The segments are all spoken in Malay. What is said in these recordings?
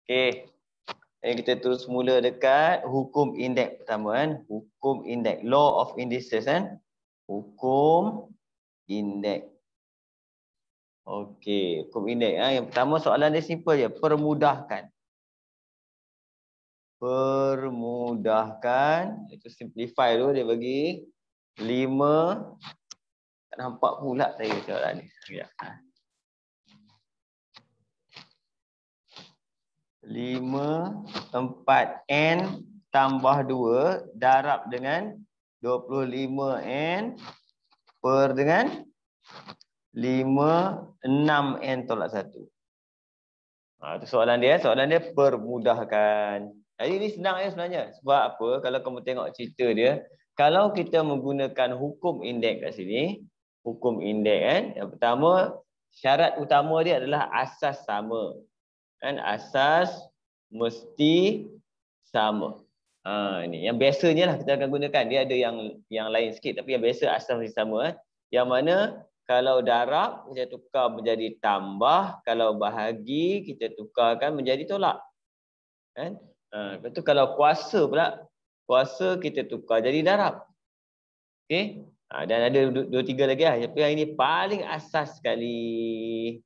Okey. Jadi kita terus mula dekat hukum indeks pertama kan. Hukum indeks. Law of indices kan. Hukum indeks. Okey, hukum indeks. Yang pertama soalan dia simple je. Permudahkan. Permudahkan. Itu simplify dulu dia bagi 5. Tak nampak pula saya soalan ni. Ya. 5 4n tambah 2 darab dengan 25n per dengan 5 6n tolak 1. Itu soalan dia permudahkan. Jadi ini senang ya sebenarnya. Sebab apa? Kalau kamu tengok cerita dia, kalau kita menggunakan hukum indeks kat sini, hukum indeks kan, yang pertama syarat utama dia adalah asas sama. Kan asas mesti sama. Ini yang biasanya lah kita akan gunakan. Dia ada yang lain sikit tapi yang biasa asas mesti sama. Yang mana kalau darab kita tukar menjadi tambah, kalau bahagi kita tukarkan menjadi tolak. Kan? Lepas tu kalau kuasa pula, kuasa kita tukar jadi darab. Okey? Dan ada 2-3 lagi lah. Tapi yang ini paling asas sekali.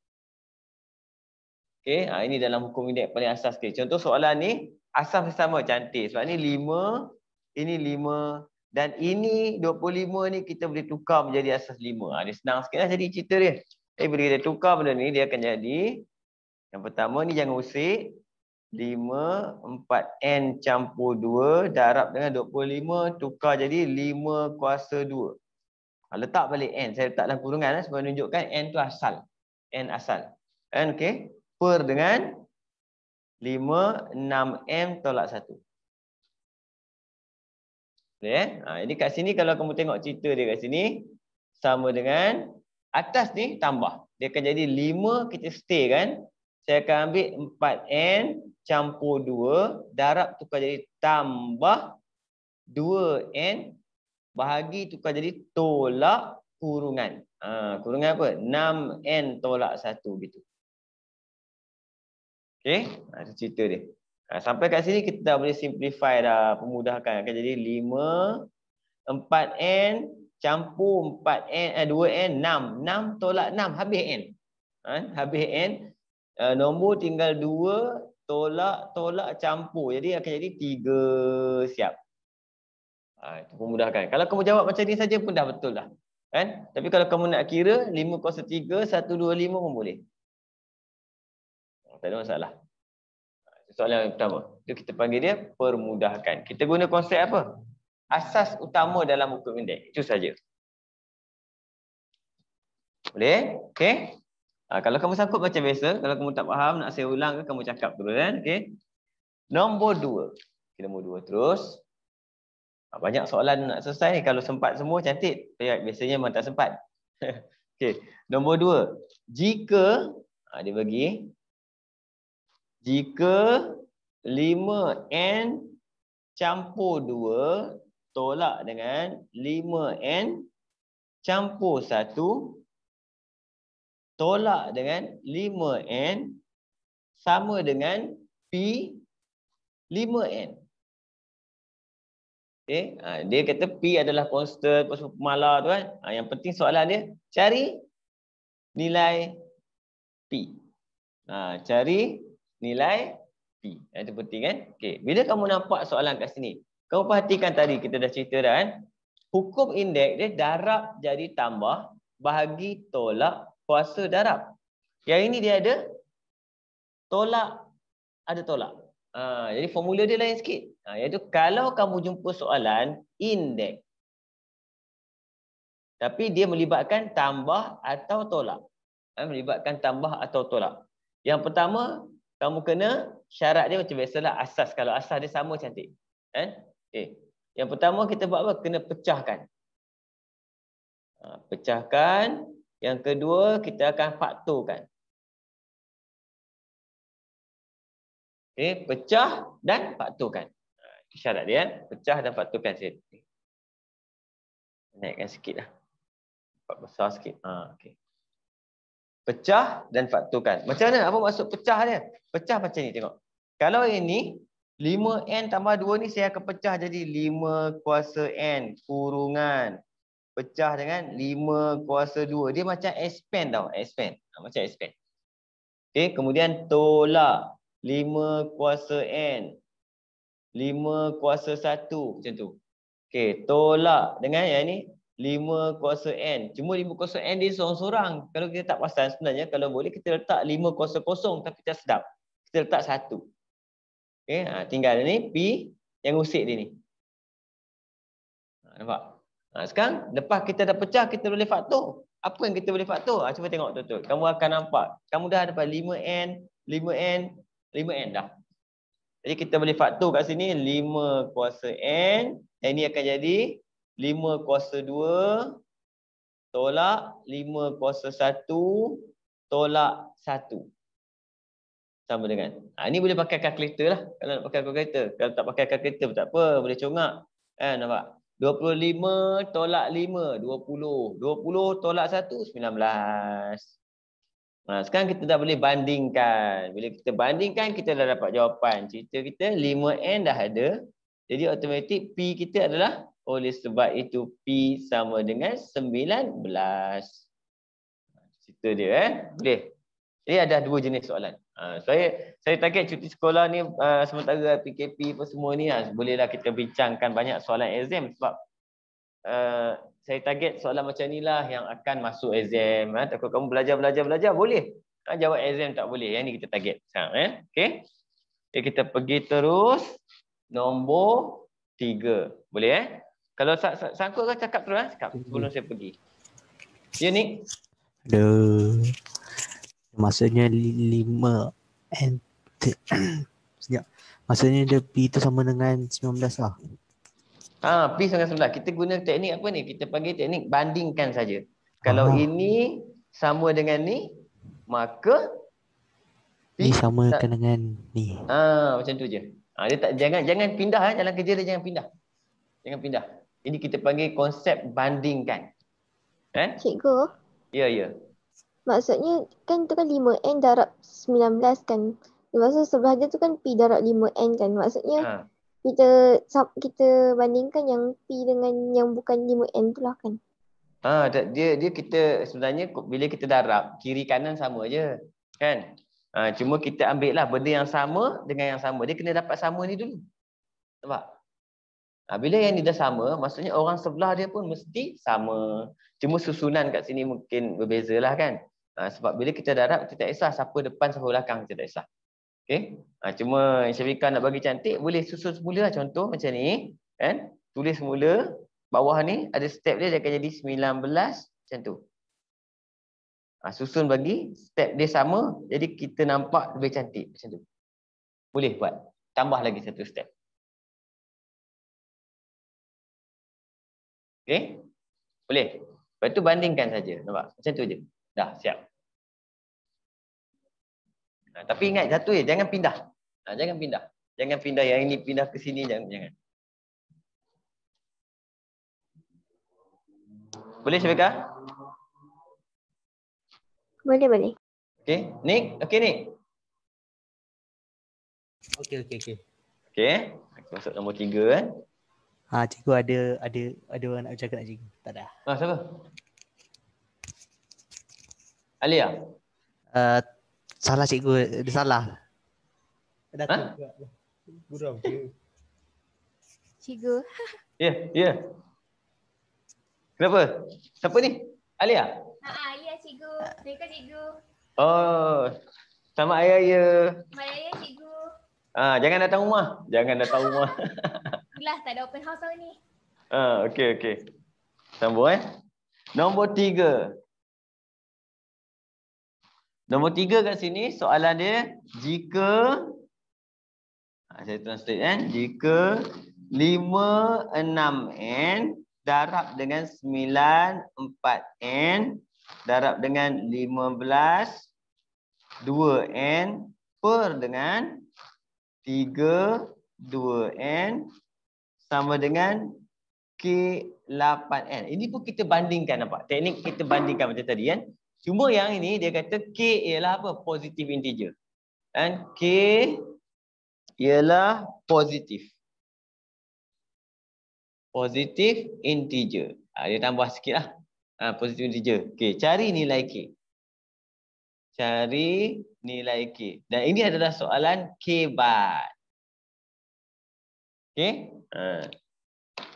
Okey, ini dalam hukum indeks paling asas ke. Contoh soalan ni asas sama cantik. Sebab ni 5, ini 5 dan ini 25 ni kita boleh tukar menjadi asas 5. Dia senang sikitlah jadi cerita dia. Bila kita tukar benda ni dia akan jadi yang pertama ni jangan usik 5 4n campur 2 darab dengan 25 tukar jadi 5 kuasa 2. Letak balik n. Saya letak dalam kurungan sebab menunjukkan n tu asal. N asal. Kan okey? Per dengan 5 6m tolak 1. Boleh Jadi kat sini kalau kamu tengok cerita dia kat sini sama dengan atas ni tambah. Dia akan jadi 5 kita stay kan. Saya akan ambil 4n campur 2 darab tukar jadi tambah 2n bahagi tukar jadi tolak kurungan. Kurungan apa? 6n tolak 1 gitu. Okey, itu cerita dia. Sampai kat sini kita dah boleh simplify dah, pemudahkan. Akan jadi 5 4n campur 4n 2n 6. 6 tolak 6 habis n. Habis n. Nombor tinggal 2 tolak campur. Jadi akan jadi 3 siap. Itu pemudahkan. Kalau kamu jawab macam ni saja pun dah betul dah. Kan? Tapi kalau kamu nak kira 5 kuasa 3 125 pun boleh. Tak ada masalah. Soalan yang pertama. Itu kita panggil dia permudahkan. Kita guna konsep apa? Asas utama dalam hukum indeks. Itu saja. Boleh? Okey. Kalau kamu sangkut macam biasa, kalau kamu tak faham, nak saya ulang ke, kamu cakap terus kan? Okey. Nombor 2. Okay, nombor 2 terus. Banyak soalan nak selesai ni. Kalau sempat semua cantik. Biasanya memang tak sempat. Okey. Nombor 2. Jika dia bagi jika 5n campur 2 tolak dengan 5n campur 1 tolak dengan 5n sama dengan P 5n. Okay. Dia kata P adalah constant pemalar tu kan. Yang penting soalan dia cari nilai P. Cari nilai P. Itu penting kan. Okay. Bila kamu nampak soalan kat sini, kamu perhatikan tadi kita dah cerita dah kan. Hukum indeks dia darab jadi tambah bahagi tolak kuasa darab. Yang ini dia ada tolak, ada tolak. Jadi formula dia lain sikit. Iaitu kalau kamu jumpa soalan indeks tapi dia melibatkan tambah atau tolak. Melibatkan tambah atau tolak. Yang pertama, kamu kena syarat dia macam biasalah asas. Kalau asas dia sama cantik. Okay. Yang pertama kita buat apa? Kena pecahkan. Pecahkan. Yang kedua kita akan faktorkan. Okay. Pecah dan faktorkan. Itu syarat dia. Pecah dan faktorkan. Naikkan sikit lah. Besar sikit. Okay. Pecah dan faktorkan. Macam mana? Apa maksud pecah dia? Pecah macam ni tengok. Kalau ini 5N tambah 2 ni saya akan pecah jadi 5 kuasa N kurungan. Pecah dengan 5 kuasa 2. Dia macam expand tau. Expand. Macam expand. Okay, kemudian tolak 5 kuasa N. 5 kuasa 1. Macam tu. Okay, tolak dengan yang ni 5 kuasa N. Cuma 5 kuasa N dia seorang-seorang. Kalau kita tak pasal sebenarnya, kalau boleh kita letak 5 kuasa kosong tapi tak sedap. Kita letak 1. Okay, tinggal ni P yang usik dia ni. Nampak? Sekarang lepas kita dah pecah, kita boleh faktor. Apa yang kita boleh faktor? Cuba tengok betul-betul. Kamu akan nampak. Kamu dah dapat 5N, 5N, 5N dah. Jadi kita boleh faktor kat sini 5 kuasa N. Yang ini akan jadi 5 kuasa 2 tolak 5 kuasa 1 tolak 1. Sama dengan. Ini boleh pakai kalkulator lah. Kalau nak pakai kalkulator. Kalau tak pakai kalkulator tak apa. Boleh congak. Nampak? 25 tolak 5, 20. 20 tolak 1, 19. Sekarang kita dah boleh bandingkan. Bila kita bandingkan, kita dah dapat jawapan. Cerita kita 5N dah ada. Jadi automatik P kita adalah, oleh sebab itu P sama dengan 19. Cerita dia. Boleh. Jadi ada 2 jenis soalan. Saya target cuti sekolah ni sementara PKP apa semua ni bolehlah kita bincangkan banyak soalan exam sebab saya target soalan macam ni lah yang akan masuk exam. Takut kamu belajar boleh. Jawab exam tak boleh. Yang ni kita target sekarang. Okay. Kita pergi terus nombor 3. Boleh Kalau sangkut kan cakap terus cakap sebelum saya pergi. Ya ni. Aduh. Maksudnya 5 and sekejap. Maksudnya dia P tu sama dengan 19 lah. P sama dengan 19. Kita guna teknik apa ni? Kita panggil teknik bandingkan saja. Kalau ini sama dengan ni, maka P ni sama dengan ni. Macam tu je. Dia tak jangan pindah jalan kerja dia jangan pindah. Jangan pindah. Ini kita panggil konsep bandingkan. Cikgu. Ya. Maksudnya kan tu kan 5N darab 19 kan. Maksud sebelah dia tu kan P darab 5N kan. Maksudnya kita bandingkan yang P dengan yang bukan 5N tu lah kan. Dia kita sebenarnya bila kita darab kiri kanan sama je. Kan? Cuma kita ambil lah benda yang sama dengan yang sama. Dia kena dapat sama ni dulu. Nampak? Bila yang ni dah sama, maksudnya orang sebelah dia pun mesti sama. Cuma susunan kat sini mungkin berbeza lah kan. Sebab bila kita darab, kita tak kisah siapa depan, siapa belakang. Kita tak kisah. Okay? Cuma Syafiqah nak bagi cantik, boleh susun semula lah. Contoh macam ni. Kan? Tulis semula. Bawah ni ada step dia akan jadi 19. Macam tu. Susun bagi step dia sama. Jadi kita nampak lebih cantik. Macam tu. Boleh buat. Tambah lagi satu step. Okay? Boleh. Lepas tu bandingkan saja. Nampak? Macam tu je. Dah, siap. Tapi ingat satu je, jangan pindah. Jangan pindah. Jangan pindah yang ini pindah ke sini, jangan. Boleh Syafiqah? Boleh. Okey, Nick. Okey Nick. Okey. Okey, masuk nombor 3 kan. Cikgu ada orang nak bercakap nak cikgu. Tak ada. Siapa? Alia. Salah cikgu, dia salah. Ada gurau je. Cikgu. Ya. Kenapa? Siapa ni? Alia? Ya cikgu. Mereka cikgu. Oh, selamat Hari Raya. Selamat Hari Raya cikgu. Jangan datang rumah. Itulah tak ada open house tahun ni. Okey. Sambung Nombor 3. Nombor 3 kat sini soalan dia jika saya translate jika 5-6N darab dengan 9-4N darab dengan 15-2N per dengan 3-2N sama dengan K8N. Ini pun kita bandingkan, nampak? Teknik kita bandingkan macam tadi kan. Cuma yang ini dia kata K ialah apa? Positive integer. Dan K ialah positif. Positif integer. Dia tambah sikit lah. Positif integer. Okey, cari nilai K. Cari nilai K. Dan ini adalah soalan K bar. Okey?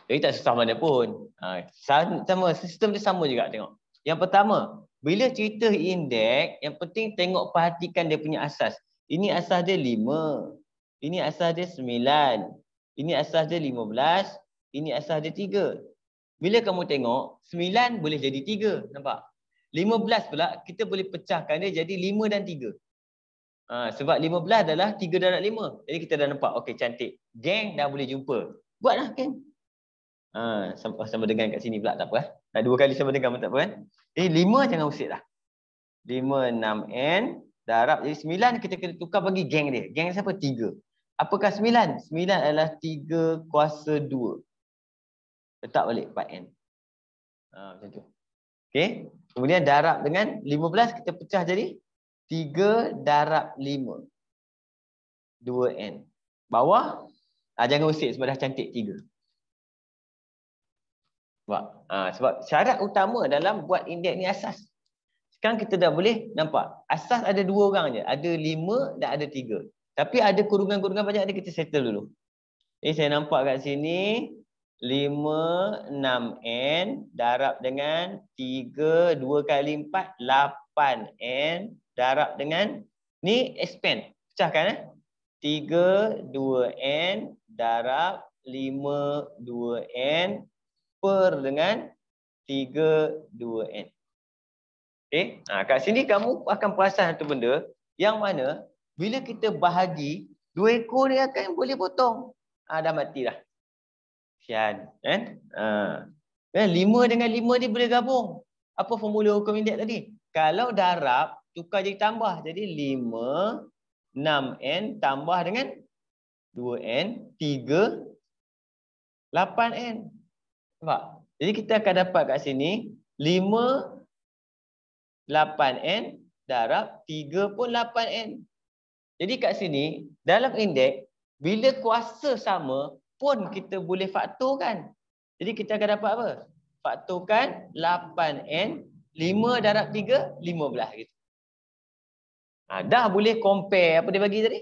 Jadi tak susah mana pun. Sama, sistem dia sama juga tengok. Yang pertama, bila cerita indeks, yang penting tengok perhatikan dia punya asas. Ini asas dia 5. Ini asas dia 9. Ini asas dia 15. Ini asas dia 3. Bila kamu tengok, 9 boleh jadi 3. Nampak? 15 pula, kita boleh pecahkan dia jadi 5 dan 3. Sebab 15 adalah 3 darab 5. Jadi kita dah nampak, okey cantik. Geng dah boleh jumpa. Buatlah geng. Sama dengan kat sini pula, tak apa. Nak 2 kali sama dengan pun tak apa kan. 5 jangan usik lah. 5, 6N darab. Jadi 9 kita kena tukar bagi geng dia. Geng siapa? 3. Apakah 9? 9 adalah 3 kuasa 2. Letak balik 4N. Macam tu. Okey. Kemudian darab dengan 15 kita pecah jadi 3 darab 5. 2N. Bawah. Jangan usik sebab dah cantik 3. Sebab syarat utama dalam buat indeks ni asas. Sekarang kita dah boleh nampak. Asas ada 2 orang je. Ada 5 dan ada 3. Tapi ada kurungan-kurungan banyak ni kita settle dulu. Saya nampak kat sini. 5, 6N darab dengan 3, 2 kali 4, 8N darab dengan, ni expand. Pecahkan 3, 2N darab 5, 2N per dengan 3, 2N. Okey. Kat sini kamu akan perasan satu benda yang mana bila kita bahagi, 2 ekor ni akan boleh potong. Dah mati dah. Sian. Kan? 5 dengan 5 ni boleh gabung. Apa formula hukum indeks tadi? Kalau darab, tukar jadi tambah. Jadi 5, 6N tambah dengan 2N, 3, 8N. Nampak? Jadi kita akan dapat kat sini 5, 8N darab 3 pun 8N. Jadi kat sini, dalam indeks, bila kuasa sama pun kita boleh faktorkan. Jadi kita akan dapat apa? Faktorkan 8N, 5 darab 3, 15 gitu. Dah boleh compare apa dia bagi tadi.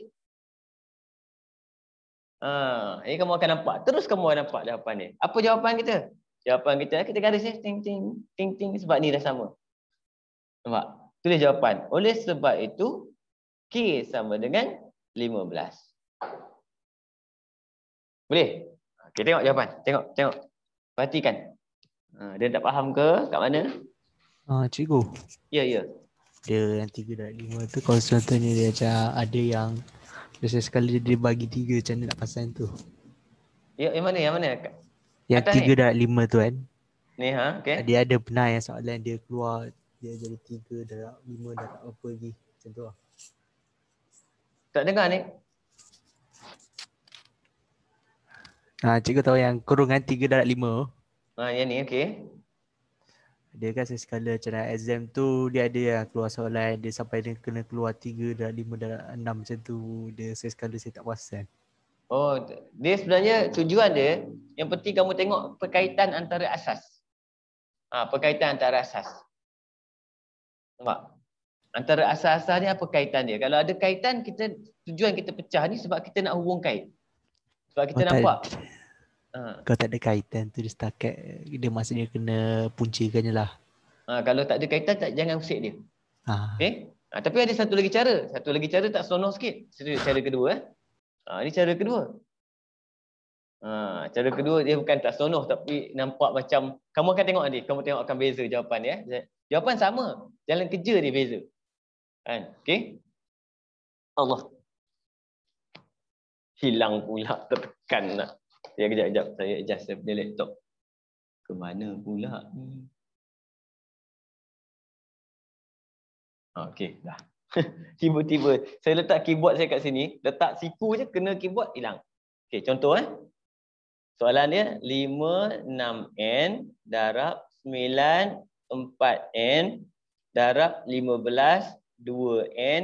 Ini kamu akan nampak. Terus kamu akan nampak jawapan dia. Apa jawapan kita? Jawapan kita garis ting ting ting ting sebab ni dah sama. Nampak? Tulis jawapan. Oleh sebab itu K sama dengan 15. Boleh? Okey, tengok jawapan. Tengok. Perhatikan. Dia tak faham ke? Kat mana? Cikgu. Ya. Dia yang 3 darab 5 tu kalau contohnya dia macam ada yang biasa sekali dia bagi 3 macam mana nak pasang tu. Ya, yang mana? Yang atas 3 darab 5 tu kan. Ni okey. Dia ada pernah yang soalan dia keluar dia jadi 3 darab 5 darab apa lagi. Macam tu lah. Tak dengar ni. Cikgu tahu yang kurungan 3 darab 5. Yang ni okey. Dia kan sekala cara exam tu dia ada yang keluar soalan dia sampai dia kena keluar 3 darab 5 darab 6 macam tu. Dia sekala saya tak perasan. Dia sebenarnya tujuan dia yang penting kamu tengok perkaitan antara asas. Perkaitan antara asas. Nampak? Antara asas-asas ni apa kaitan dia? Kalau ada kaitan, tujuan kita pecah ni sebab kita nak hubung kait. Sebab kita nampak. Kalau tak ada kaitan tu dia setakat dia maksudnya kena puncakan je lah. Kalau tak ada kaitan jangan usik dia. Okay? Tapi ada satu lagi cara. Satu lagi cara tak seronok sikit. Cara kedua. Ini cara kedua. Cara kedua dia bukan tak seronok tapi nampak macam kamu akan tengok nanti. Kamu tengok akan beza jawapan dia. Jawapan sama. Jalan kerja dia beza. Kan? Okay? Allah. Hilang pula tertekan lah. Kejap. Saya adjust saya punya laptop. Ke mana pula ni? Okey, dah. Tiba-tiba saya letak keyboard saya kat sini, letak siku je kena keyboard hilang. Okey, contoh soalan dia 5 6n darab 9 4n darab 15 2n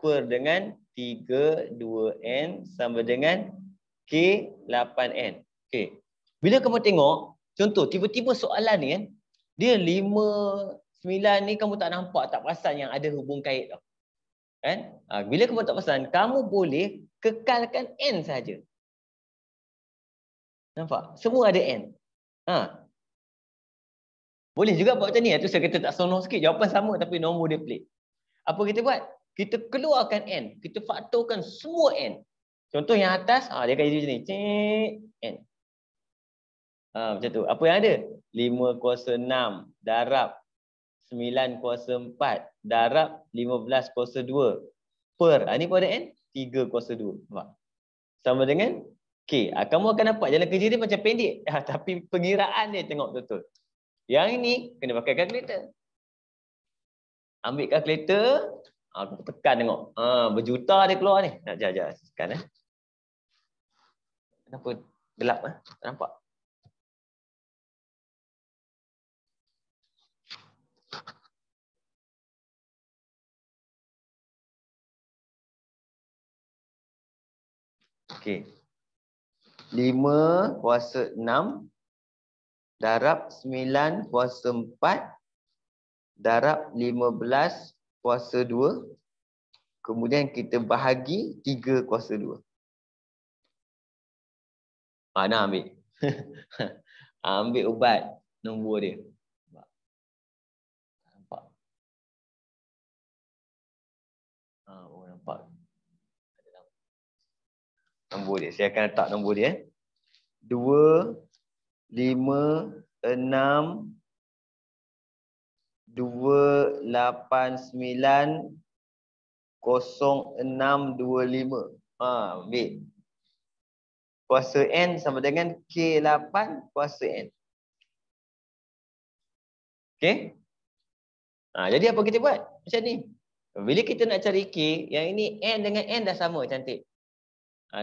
per dengan 32N sama dengan K8N. Okey. Bila kamu tengok, contoh tiba-tiba soalan ni kan, dia 5, 9 ni kamu tak nampak, tak perasan yang ada hubung kait tau. Kan? Bila kamu tak perasan, kamu boleh kekalkan N saja. Nampak? Semua ada N. Boleh juga buat macam ni. Itu saya kata tak senonoh sikit. Jawapan sama tapi nombor dia pelik. Apa kita buat? Kita keluarkan N. Kita faktorkan semua N. Contoh yang atas, dia akan jadi macam ni. Cik, N. Macam tu. Apa yang ada? 5 kuasa 6 darab 9 kuasa 4 darab 15 kuasa 2 per. Ini pun ada N. 3 kuasa 2. Nampak? Sama dengan K. Kamu akan nampak jalan kerja dia macam pendek. Tapi pengiraan dia tengok betul-betul. Yang ini kena pakai kalkulator. Ambil kalkulator, aku tekan tengok. Berjuta dia keluar ni. Nak jajar tekan Kenapa gelap Tak nampak. Okey. 5 kuasa 6 darab 9 kuasa 4 darab 15 kuasa 2. Kemudian kita bahagi 3 kuasa 2. Nak ambil. Ambil ubat nombor dia. Nampak. Nampak. Nombor dia. Saya akan letak nombor dia. 2, 5, 6, 2, 8, 9, 0, 6, 2, 5. Ambil. Kuasa N sama dengan K8 kuasa N. Okey? Jadi apa kita buat? Macam ni. Bila kita nak cari K, yang ini N dengan N dah sama cantik.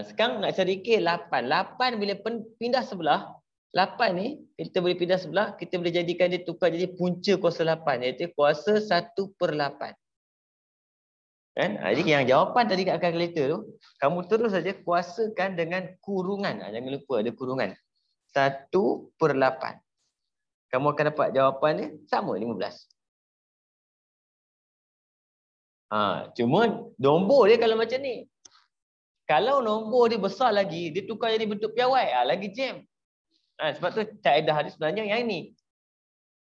Sekarang nak cari K 8. 8 bila pindah sebelah, 8 ni kita boleh pindah sebelah, kita boleh jadikan dia tukar jadi punca kuasa 8, iaitu kuasa 1/8. Kan? Jadi yang jawapan tadi kat kalkulator tu, kamu terus saja kuasakan dengan kurungan. Jangan lupa ada kurungan. 1/8. Kamu akan dapat jawapan dia sama 15. Cuma nombor dia kalau macam ni. Kalau nombor dia besar lagi, dia tukar jadi bentuk piawai, lagi jam. Sebab tu kaedah dia sebenarnya yang ini.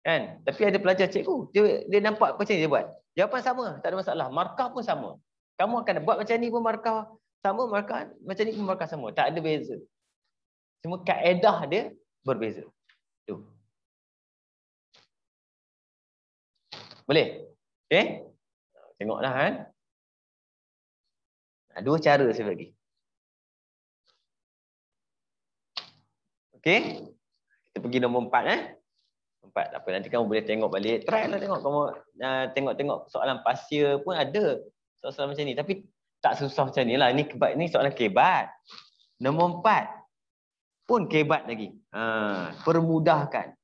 Kan? Tapi ada pelajar cikgu, dia nampak macam ni dia buat. Jawapan sama, tak ada masalah. Markah pun sama. Kamu akan buat macam ni pun markah sama, markah macam ni pun markah sama. Tak ada beza. Cuma kaedah dia berbeza. Tu. Boleh? Okey? Tengoklah kan. Dua cara saya bagi. Okey? Kita pergi nombor 4 4. Apa nanti kamu boleh tengok balik. Try lah tengok kamu tengok-tengok soalan pasir pun ada. Soalan macam ni tapi tak susah macam ni lah. Ini soalan kebat. Nombor 4 pun kebat lagi. Permudahkan.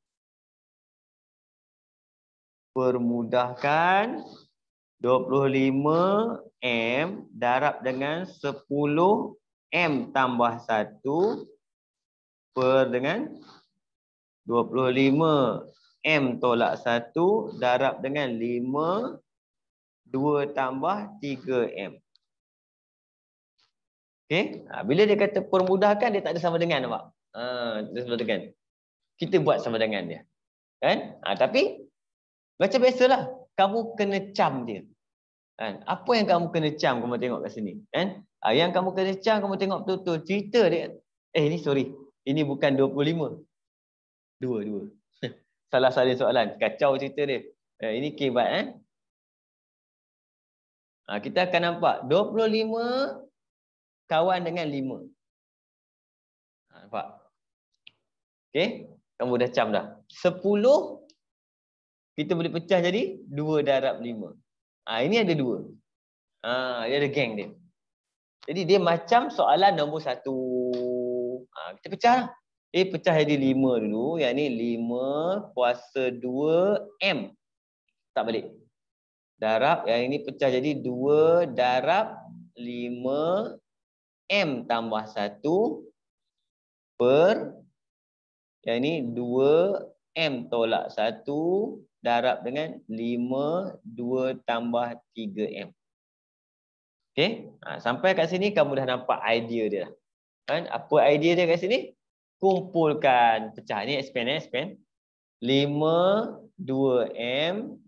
Permudahkan 25M darab dengan 10M tambah 1 per dengan 25M tolak 1 darab dengan 5 2 tambah 3M. Okey? Bila dia kata permudahkan, dia tak ada sama dengan, nampak? Dia sama dengan. Kita buat sama dengan dia. Kan? Tapi macam biasalah, kamu kena cam dia. Kan? Apa yang kamu kena cam, kamu tengok kat sini. Kan? Yang kamu kena cam, kamu tengok betul-betul cerita dia. Ini bukan 25. 2. Salah salin soalan. Kacau cerita dia. Ini kebat. Kita akan nampak 25 kawan dengan 5. Nampak? Okey? Kamu dah cam dah. 10 kita boleh pecah jadi 2 darab 5. Ini ada 2. Dia ada geng dia. Jadi dia macam soalan nombor 1. Kita pecah lah. Pecah jadi 5 dulu. Yang ni 5 kuasa 2M. Tak balik. Darab. Yang ini pecah jadi 2 darab 5M tambah 1 per yang ni 2M tolak 1 darab dengan 5 2 tambah 3M. Okey, sampai kat sini kamu dah nampak idea dia dah. Kan? Apa idea dia kat sini? Kumpulkan pecah ni, expand 5 2M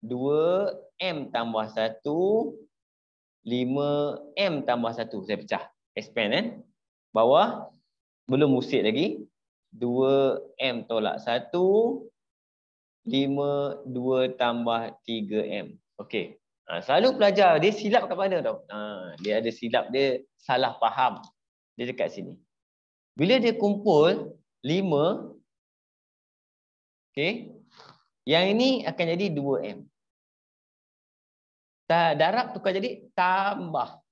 2M tambah 1 5M tambah 1. Saya pecah. Expand kan? Bawah belum usik lagi. 2M tolak 1 5 2 tambah 3M. Okey. Selalu pelajar dia silap kat mana tau? Dia ada silap, dia salah faham. Dia dekat sini. Bila dia kumpul 5, okey. Yang ini akan jadi 2M. Darab tukar jadi tambah.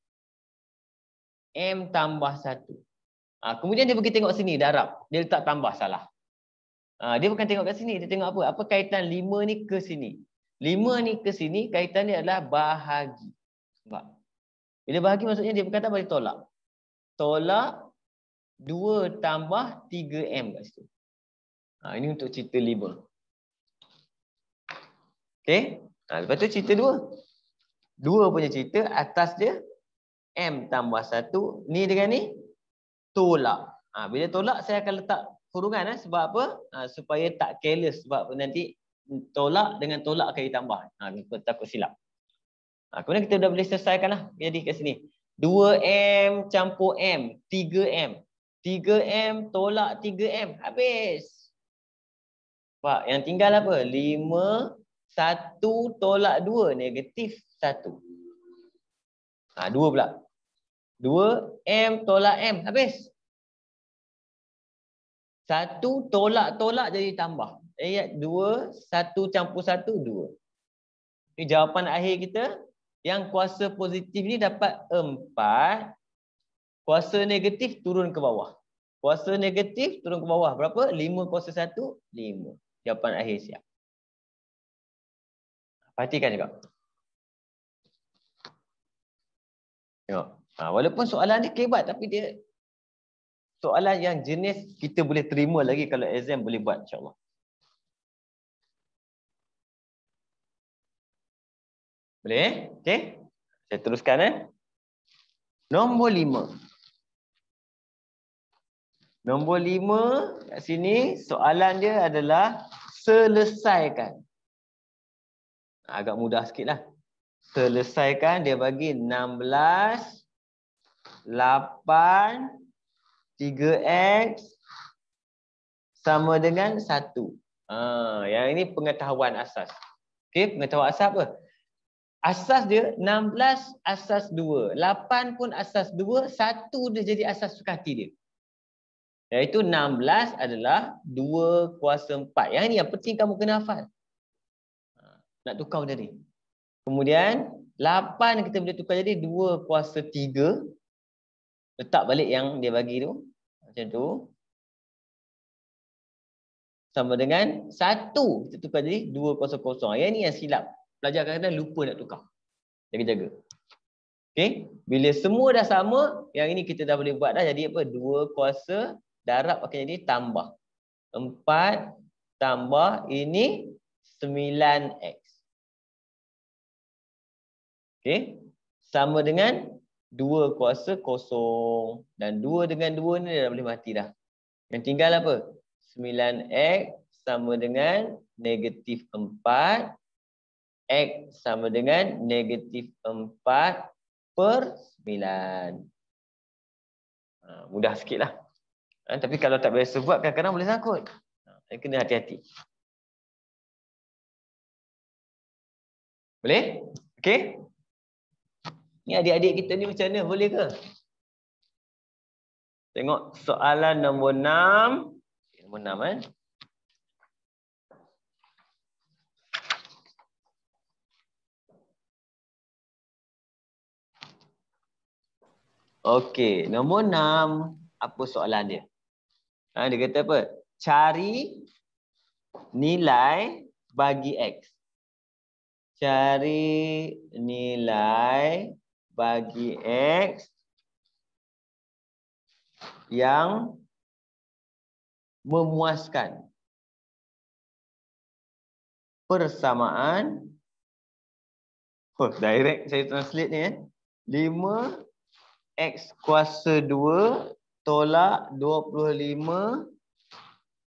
M tambah 1. Kemudian dia pergi tengok sini, darab. Dia letak tambah, salah. Dia bukan tengok kat sini, dia tengok apa? Apa kaitan 5 ni ke sini? 5 ni ke sini, kaitan dia adalah bahagi. Sebab bila bahagi maksudnya dia berkata boleh tolak. Tolak 2 tambah 3M kat situ. Ini untuk cerita 5. Okey. Lepas tu cerita 2. 2 punya cerita, atas dia M tambah 1. Ni dengan ni tolak. Bila tolak saya akan letak kurungan. Sebab apa? Supaya tak careless. Sebab nanti tolak dengan tolak akan ditambah. Takut silap. Kemudian kita dah boleh selesaikan lah. Jadi kat sini. 2M campur M. 3M. 3M tolak 3M. Habis. Pak, yang tinggal apa? 5, 1 tolak 2. Negatif 1. 2 pula. 2M tolak M. Habis. 1 tolak jadi tambah. Ayat 2, 1 campur 1, 2. Ini jawapan akhir kita. Yang kuasa positif ni dapat 4. Kuasa negatif turun ke bawah. Kuasa negatif turun ke bawah. Berapa? 5 kuasa 1, 5. Jawapan akhir siap. Perhatikan juga. Tengok. Walaupun soalan ni kebat, tapi dia soalan yang jenis kita boleh terima lagi kalau exam boleh buat, insyaAllah. Boleh? Okey. Saya teruskan. Nombor 5. Nombor 5 kat sini soalan dia adalah selesaikan. Agak mudah sikitlah. Selesaikan, dia bagi 16 8 3x sama dengan 1. Yang ini pengetahuan asas. Okey, pengetahuan asas apa? Asas dia 16 asas 2, 8 pun asas 2, 1 dia jadi asas suka hati dia. Iaitu 16 adalah 2 kuasa 4. Yang ini yang penting kamu kena hafal. Nak tukar macam ni. Kemudian 8 kita boleh tukar jadi 2 kuasa 3. Letak balik yang dia bagi tu. Macam tu. Sama dengan 1 kita tukar jadi 2 kuasa 0. Yang ni yang silap. Pelajar kadang-kadang lupa nak tukar. Jaga-jaga. Okey. Bila semua dah sama, yang ini kita dah boleh buat dah. Jadi apa? 2 kuasa darab akan jadi tambah. 4 tambah ini 9x. Okey. Sama dengan 2 kuasa 0. Dan 2 dengan 2 ni dah boleh mati dah. Yang tinggal apa? 9x sama dengan negatif 4. X sama dengan negatif 4 per 9. Mudah sikit lah. Tapi kalau tak biasa buat, kadang-kadang boleh sangkut. Kena hati-hati. Boleh? Okey? Ni adik-adik kita ni macam mana? Boleh ke? Tengok soalan nombor 6. Nombor 6 Okey, nombor 6. Apa soalan dia? Dia kata apa? Cari nilai bagi X. Cari nilai bagi X yang memuaskan persamaan. Direct saya translate ni 5x kuasa 2 tolak 25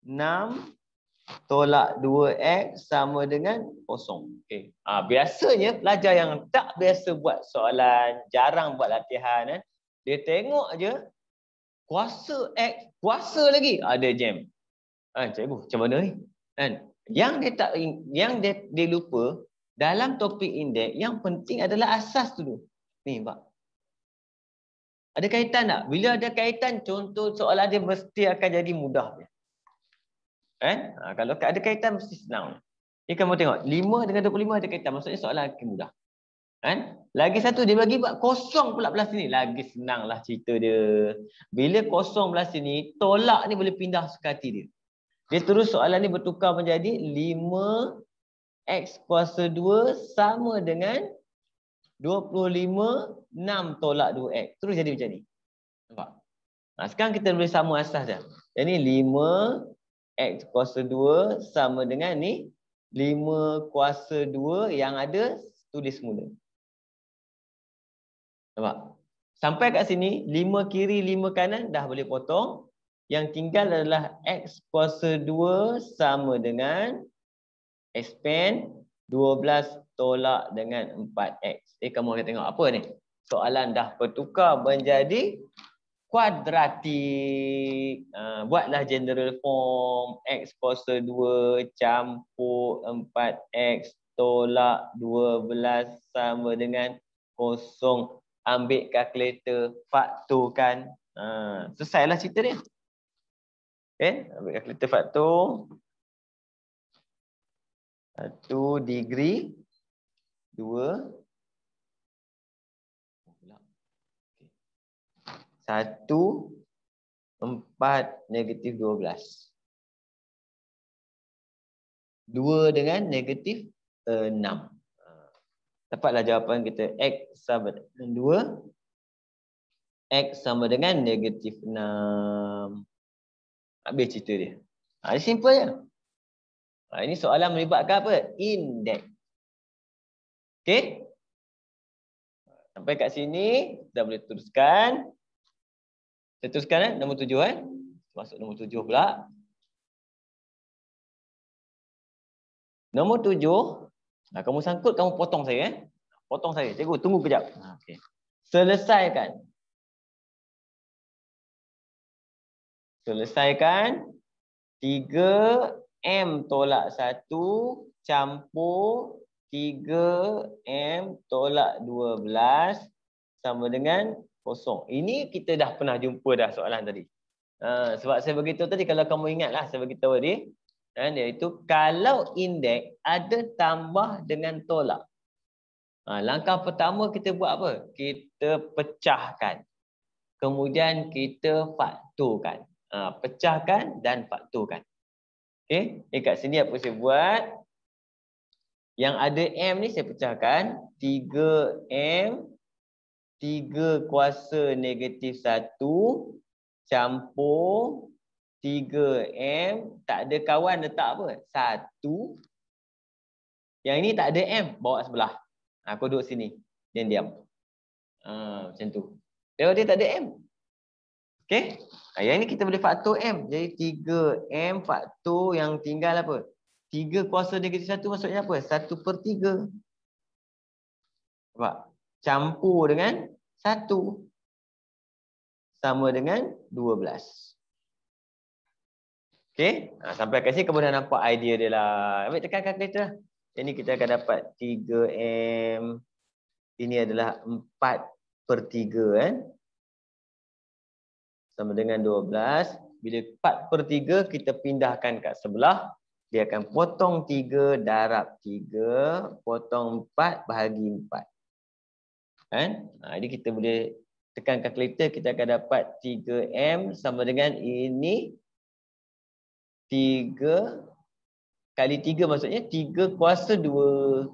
6 tolak 2x sama dengan 0. Okey. Biasanya pelajar yang tak biasa buat soalan, jarang buat latihan, dia tengok je kuasa x, kuasa lagi ada jam. Cikgu, macam mana ni? Kan? Yang dia lupa dalam topik indeks yang penting adalah asas dulu. Ni, Pak. Ada kaitan tak? Bila ada kaitan, contoh soalan dia mesti akan jadi mudah. Kalau ada kaitan mesti senang. Ni kamu tengok 5 dengan 25 ada kaitan, maksudnya soalan akan mudah. Lagi satu dia bagi buat kosong pula belah sini, lagi senanglah cerita dia. Bila kosong belah sini, tolak ni boleh pindah suka hati dia. Dia terus soalan ni bertukar menjadi 5x kuasa 2 sama dengan 25 6 tolak 2x. Terus jadi macam ni. Nampak? Sekarang kita boleh sama asas dia. Jadi 5x kuasa 2 sama dengan ni 5 kuasa 2 yang ada tulis semula. Nampak? Sampai kat sini 5 kiri 5 kanan dah boleh potong. Yang tinggal adalah x kuasa 2 sama dengan expand 12 tolak dengan 4x. Kamu akan tengok apa ni? Soalan dah bertukar menjadi kuadratik. Buatlah general form. X kuasa 2 campur 4x tolak 12 sama dengan 0. Ambil kalkulator, faktorkan. Selesailah cerita dia. Ambil kalkulator faktor. 1 degree 2 1 4 negatif 12 2 dengan negatif 6. Dapatlah jawapan kita x sama dengan 2, x sama dengan negatif 6. Habis cerita dia. Ini simple je. Ini soalan melibatkan apa? Indeks. Okey? Sampai kat sini, dah boleh teruskan. Saya teruskan nombor 7 Masuk nombor 7 pula. Nombor 7, kamu sangkut, kamu potong saya. Potong saya. Cikgu, tunggu kejap. Okay. Selesaikan. Selesaikan 3M tolak 1 campur 3M tolak 12 sama dengan 0. Ini kita dah pernah jumpa dah soalan tadi. Sebab saya beritahu tadi, kalau kamu ingatlah saya beritahu tadi, iaitu kalau indeks ada tambah dengan tolak. Langkah pertama kita buat apa? Kita pecahkan. Kemudian kita faktorkan. Pecahkan dan faktorkan. Okey, kat sini apa saya buat? Yang ada M ni saya pecahkan. 3M 3 kuasa negatif 1 campur 3M. Tak ada kawan letak apa? 1. Yang ini tak ada M, bawa sebelah. Aku duduk sini. Dan diam. Macam tu. Dia tak ada M. Okey? Yang ini kita boleh faktor M. Jadi 3M faktor yang tinggal apa? 3 kuasa negatif 1 maksudnya apa? 1/3. Nampak? Campur dengan 1 sama dengan 12. Okey? Sampai kat sini kamu dah nampak idea dia lah. Ambil tekan kalkulator lah. Ini kita akan dapat 3M. Ini adalah 4/3 sama dengan 12. Bila 4/3 kita pindahkan kat sebelah, dia akan potong 3 darab 3, potong 4 bahagi 4. Jadi kita boleh tekan kalkulator, kita akan dapat 3M sama dengan ini 3 kali 3 maksudnya 3 kuasa 2.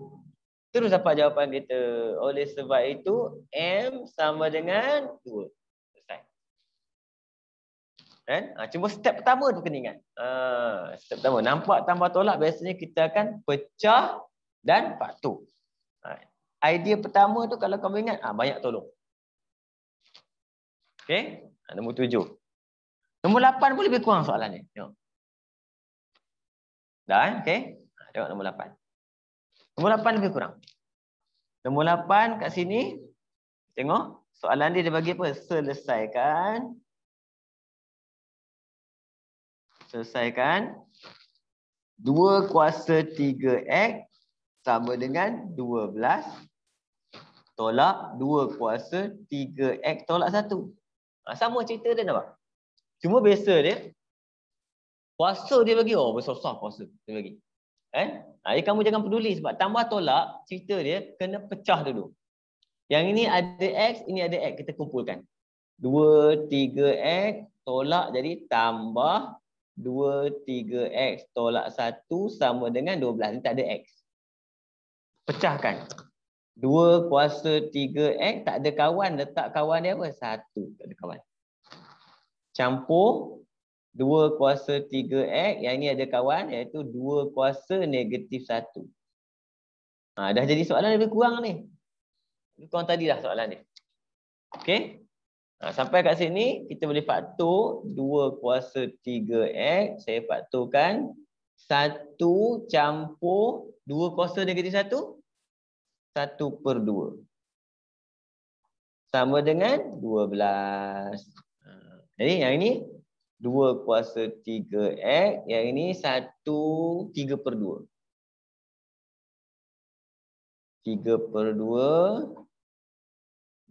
Terus dapat jawapan kita. Oleh sebab itu, M sama dengan 2. Selesai. Kan? Cuma step pertama tu kena ingat. Step pertama. Nampak tambah tolak, biasanya kita akan pecah dan faktor. Idea pertama tu kalau kamu ingat, banyak tolong. Okey? Nombor 7. Nombor 8 pun lebih kurang soalan ni. Tengok. Dah, okey? Tengok nombor 8. Nombor 8 lebih kurang. Nombor 8 kat sini, tengok. Soalan dia bagi apa? Selesaikan 2 kuasa 3X sama dengan 12 tolak 2 kuasa 3X tolak 1. Sama cerita dia nampak. Cuma biasa dia, kuasa dia bagi, besar-besar kuasa dia bagi. Jadi kamu jangan peduli sebab tambah tolak, cerita dia kena pecah dulu. Yang ini ada X, ini ada X. Kita kumpulkan. 2, 3X tolak jadi tambah 2, 3X tolak 1 sama dengan 12. Ini tak ada X. Pecahkan. 2 kuasa 3X tak ada kawan. Letak kawan dia apa? 1. Tak ada kawan. Campur 2 kuasa 3X. Yang ini ada kawan iaitu 2 kuasa negatif 1. Dah jadi soalan lebih kurang ni. Lebih kurang tadi dah soalan dia. Okey. Sampai kat sini kita boleh faktor 2 kuasa 3X. Saya faktorkan 1 campur 2 kuasa negatif 1. 1/2. Sama dengan 12. Jadi yang ini 2 kuasa 3X. Yang ini 3/2. 3/2.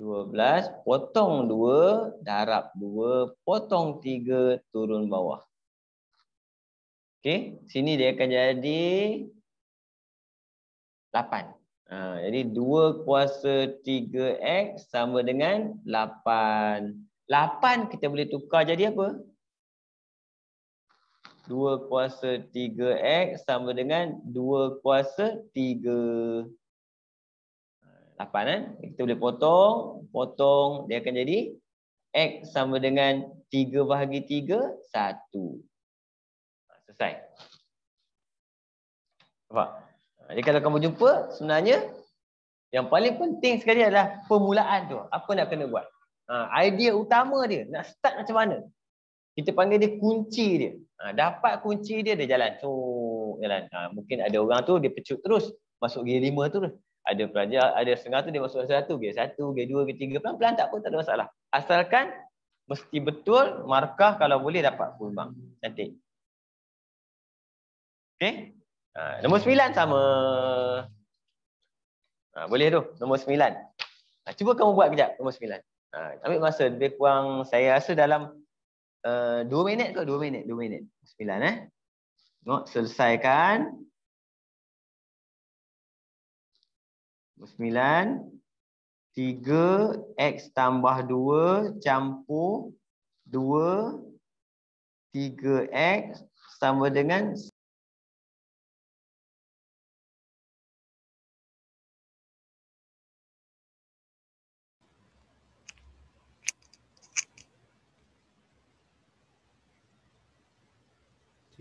12. Potong 2. Darab 2. Potong 3. Turun bawah. Okey. Sini dia akan jadi 8. Jadi 2 kuasa 3X sama dengan 8. 8 kita boleh tukar jadi apa? 2 kuasa 3X sama dengan 2 kuasa 3. 8 kita boleh potong dia akan jadi X sama dengan 3/3 1. Selesai. Nampak? Jadi kalau kamu jumpa, sebenarnya yang paling penting sekali adalah permulaan tu. Apa nak kena buat? Idea utama dia, nak start macam mana? Kita panggil dia kunci dia. Dapat kunci dia, dia jalan. Jalan. Mungkin ada orang tu dia pecut terus, masuk gear 5 terus. Ada pelajar, ada setengah tu dia masuk gear 1, gear 2, gear 3. Pelan-pelan tak apa, tak ada masalah. Asalkan mesti betul, markah kalau boleh dapat full mark. Cantik. Okey? Nombor 9 sama. Boleh tu, nombor 9. Cuba kamu buat kejap, nombor 9. Ambil masa lebih kurang, saya rasa dalam 2 minit ke? 2 minit. 9 Tengok, selesaikan. Nombor 9. 3X tambah 2 campur 2 3X sama dengan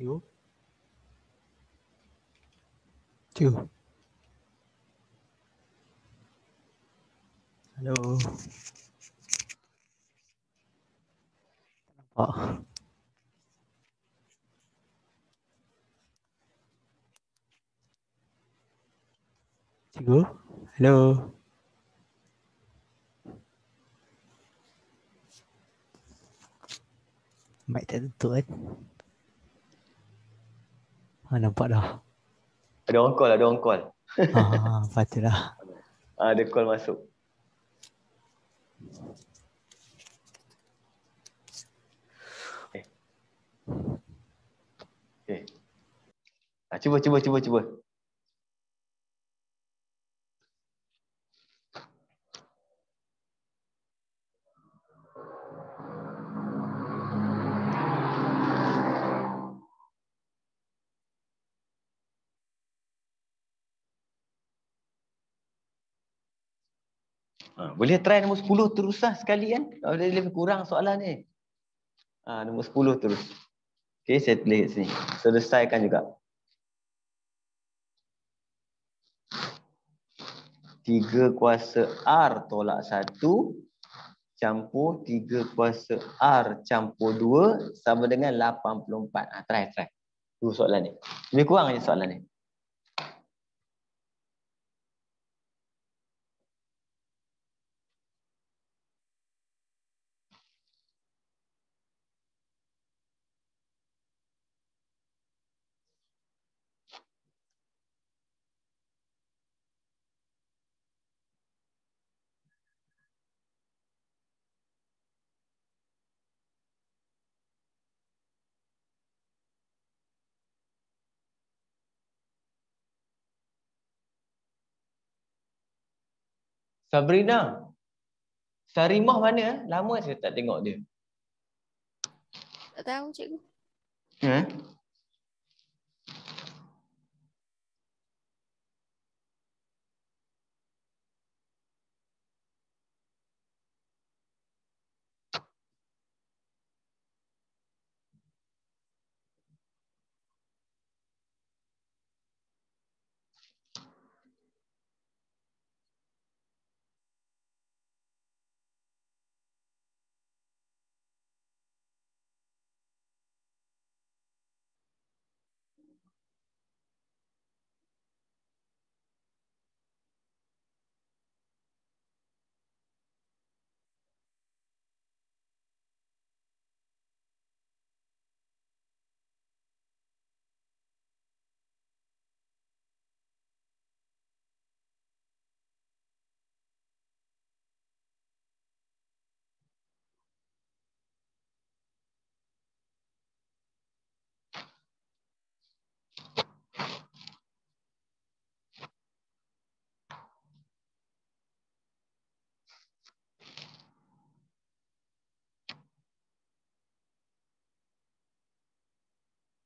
Cikgu. Halo. Nampak. Cikgu. Halo. Mic tak tutup kan? Nampak dah. ada orang call. Patutlah. Ada call masuk. Okay. Cuba. Boleh try nombor 10 terus lah sekali kan. Kalau dia lebih kurang soalan ni. Nombor 10 terus. Okay, saya tulis kat sini. Selesaikan juga. 3 kuasa R tolak 1 campur 3 kuasa R campur 2 sama dengan 84. Try. Dua soalan ni. Lebih kurang je soalan ni. Sabrina. Sarimah mana? Lama saya tak tengok dia. Tak tahu cikgu.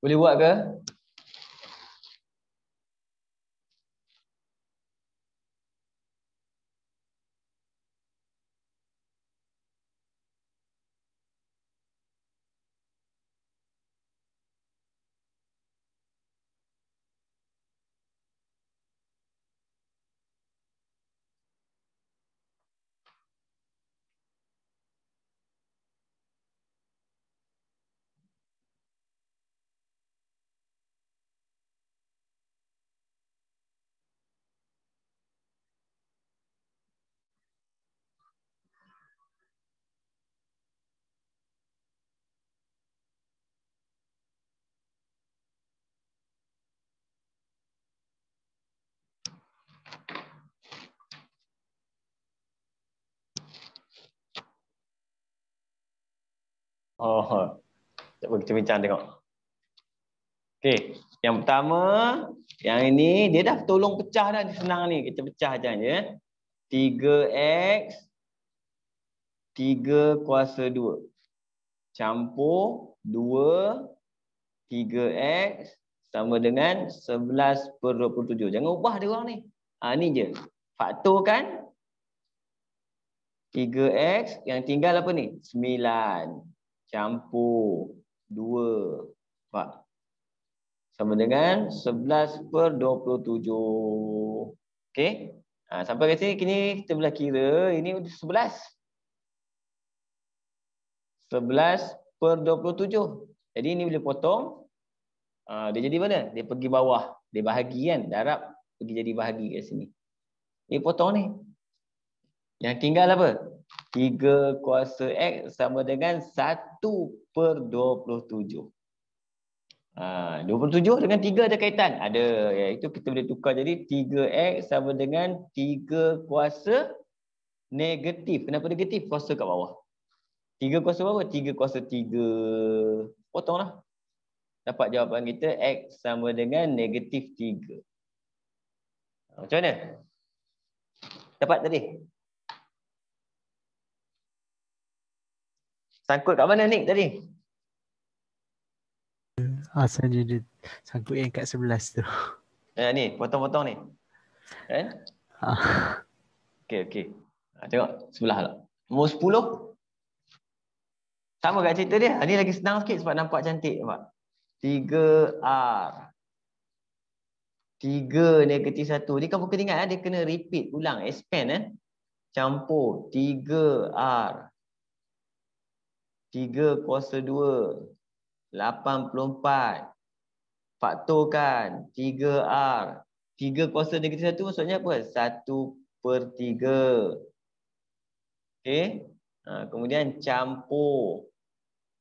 Boleh buat ke? Cuba kita bincang tengok. Okey, yang pertama, yang ini dia dah tolong pecah dah, dia senang ni. Kita pecah je. 3x 3 kuasa 2 campur 2 3x sama dengan 11/27. Jangan ubah dia orang ni. Ni je. Faktor kan 3x yang tinggal apa ni? 9 campur 2. Nampak? Sama dengan 11/27. Okey? Sampai ke sini kita boleh kira ini 11. 11/27. Jadi ini boleh potong. Dia jadi mana? Dia pergi bawah. Dia bahagi kan? Darab pergi jadi bahagi kat sini. Dia potong ni. Yang tinggal apa? 3 kuasa X sama dengan 1/27. 27 dengan 3 ada kaitan? Ada. Iaitu kita boleh tukar jadi 3x sama dengan 3 kuasa negatif. Kenapa negatif? Kuasa kat bawah. 3 kuasa berapa? 3 kuasa 3. Potonglah. Dapat jawapan kita x sama dengan negatif 3. Macam mana? Dapat tadi? Sangkut kat mana Nick tadi? Asalnya dia sangkut yang kat 11 tu. Ni, potong-potong ni. Kan? Okey. Tengok sebelah lah. Nombor 10. Sama kat cerita dia. Ini lagi senang sikit sebab nampak cantik. Nampak? 3R. 3 negatif 1. Ni kamu kena ingat dia kena repeat ulang. Expand campur 3R. 3 kuasa 2. 84. Faktorkan 3R. 3 kuasa negatif 1 maksudnya apa? 1/3. Okey. Kemudian campur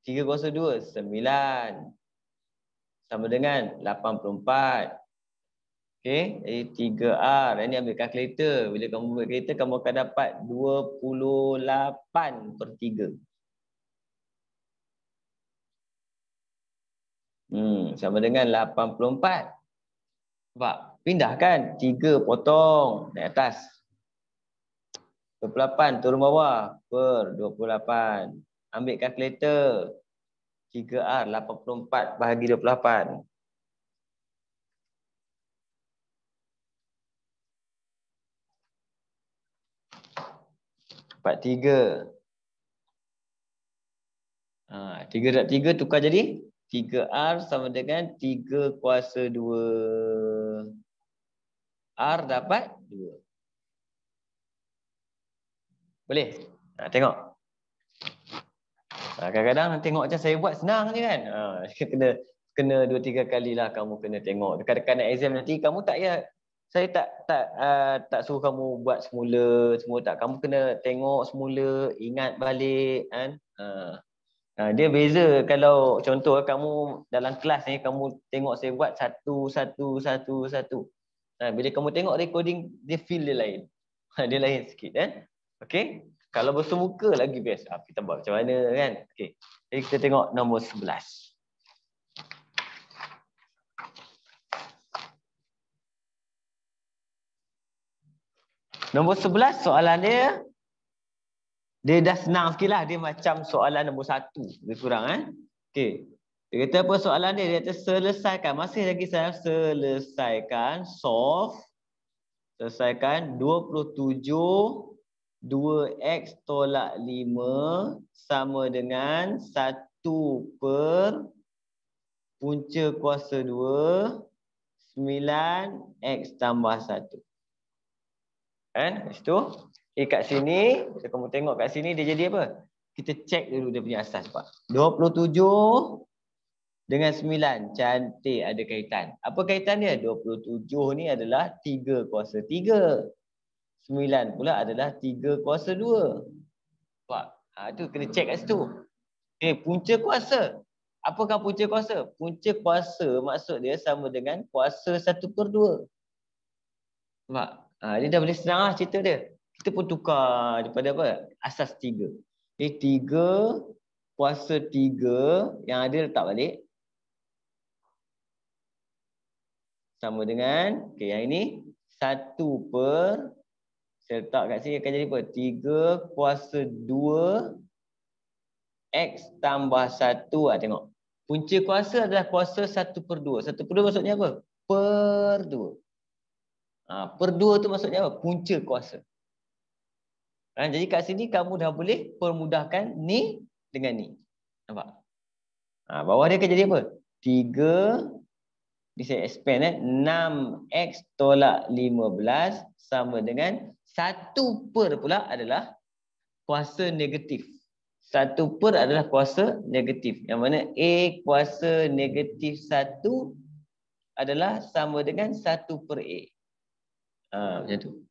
3 kuasa 2, 9. Sama dengan 84. Okey, jadi 3R. Ini ambil kalkulator. Bila kamu buat kalkulator, kamu akan dapat 28/3. Sama dengan 84. Nampak? Pindahkan. 3 potong naik atas. 28 turun bawah per 28. Ambil kalkulator. 3R 84 bahagi 28. 43. 3/3 tukar jadi 3R sama dengan 3 kuasa 2. R dapat 2. Boleh? Tengok. Kadang-kadang tengok macam saya buat senang je kan. Kena 2-3 kali lah kamu kena tengok. Dekat-dekat nak exam nanti kamu tak payah. Saya tak suruh kamu buat semula semua tak. Kamu kena tengok semula, ingat balik kan. Dia beza kalau contoh kamu dalam kelas ni kamu tengok saya buat satu. Bila kamu tengok recording dia feel dia lain. Dia lain sikit kan. Okey. Kalau bersemuka lagi best. Kita buat macam mana kan. Okey. Jadi kita tengok nombor 11. Nombor 11 soalan dia dah senang sikit lah. Dia macam soalan nombor 1. Lebih kurang Okey. Dia kata apa soalan dia? Dia kata selesaikan. Masih lagi saya selesaikan. Solve. Selesaikan 27 2x tolak 5 sama dengan 1 per punca kuasa 2 9x tambah 1. Kan? Lepas tu, kat sini, bila kamu tengok kat sini, dia jadi apa? Kita cek dulu dia punya asas, Pak. 27 dengan 9. Cantik, ada kaitan. Apa kaitan dia? 27 ni adalah 3 kuasa 3. 9 pula adalah 3 kuasa 2. Pak, tu kena cek kat situ. Punca kuasa. Apakah punca kuasa? Punca kuasa maksud dia sama dengan kuasa 1/2. Pak, dia dah boleh senang lah cerita dia. Kita pun tukar daripada apa? Asas 3. 3 kuasa 3 yang ada letak balik. Sama dengan, yang ini 1 per, saya letak kat sini akan jadi apa? 3 kuasa 2 X tambah 1. Tengok. Punca kuasa adalah kuasa 1/2. 1/2 maksudnya apa? Per 2. Per 2 tu maksudnya apa? Punca kuasa. Jadi kat sini kamu dah boleh permudahkan ni dengan ni. Nampak? Bawah dia akan jadi apa? 3, ni saya expand 6x tolak 15 sama dengan 1 per pula adalah kuasa negatif. 1 per adalah kuasa negatif. Yang mana A kuasa negatif 1 adalah sama dengan 1 per A. Macam tu.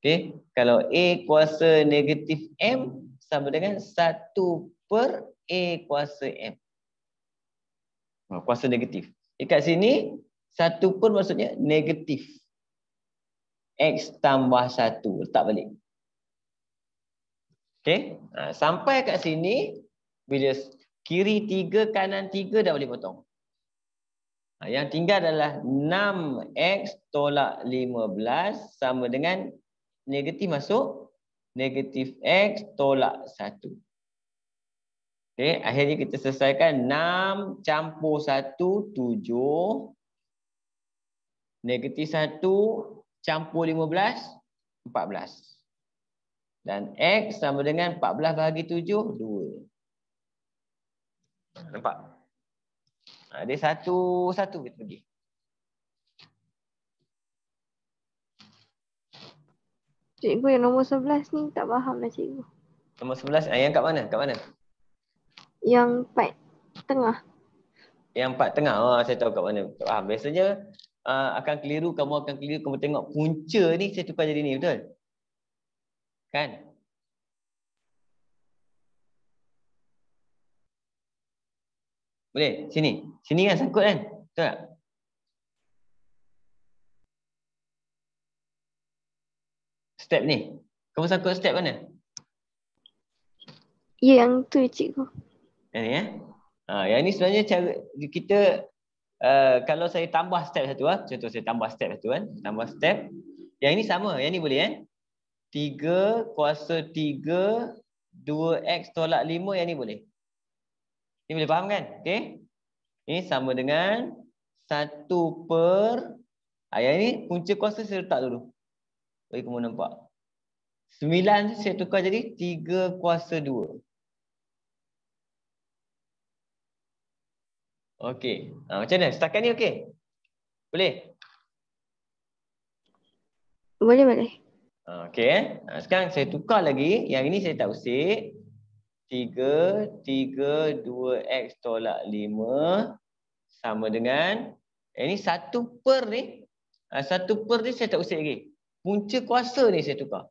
Okey. Kalau A kuasa negatif M sama dengan 1 per A kuasa M. Kuasa negatif. Dekat sini 1 per maksudnya negatif. X tambah 1. Letak balik. Okey. Sampai kat sini, bila kiri 3, kanan 3 dah boleh potong. Yang tinggal adalah 6x tolak 15 sama dengan negatif masuk. Negatif x tolak 1. Okey. Akhirnya kita selesaikan 6 campur 1, 7. Negatif 1 campur 15, 14. Dan X sama dengan 14 bahagi 7, 2. Nampak? Dia satu-satu kita pergi. Cikgu yang nombor 11 ni tak faham lah cikgu. Nombor 11, yang kat mana? Kat mana? Yang part tengah. Yang part tengah. Oh, saya tahu kat mana. Tak faham. Biasanya akan keliru, kamu tengok punca ni saya tukar jadi ni, betul? Kan? Boleh? Sini. Sini kan sangkut kan? Betul tak? Step ni. Kamu sangkut step mana? Ya, yang tu cikgu. Yang ni yang ni sebenarnya cara kita kalau saya tambah step satu contoh saya tambah step satu kan, tambah step. Yang ini sama, yang ni boleh 3 kuasa 3 2x tolak 5, yang ni boleh. Ni boleh faham kan? Okey. Ini sama dengan 1 per yang ni punca kuasa saya letak dulu. Bagi kamu nampak. 9 saya tukar jadi 3 kuasa 2. Okey. Macam mana? Setakat ni okey? Boleh? Boleh. Okey. Sekarang saya tukar lagi. Yang ini saya tak usik. 3 2x tolak 5 sama dengan ini 1 per ni. 1 per ni saya tak usik lagi. Punca kuasa ni saya tukar.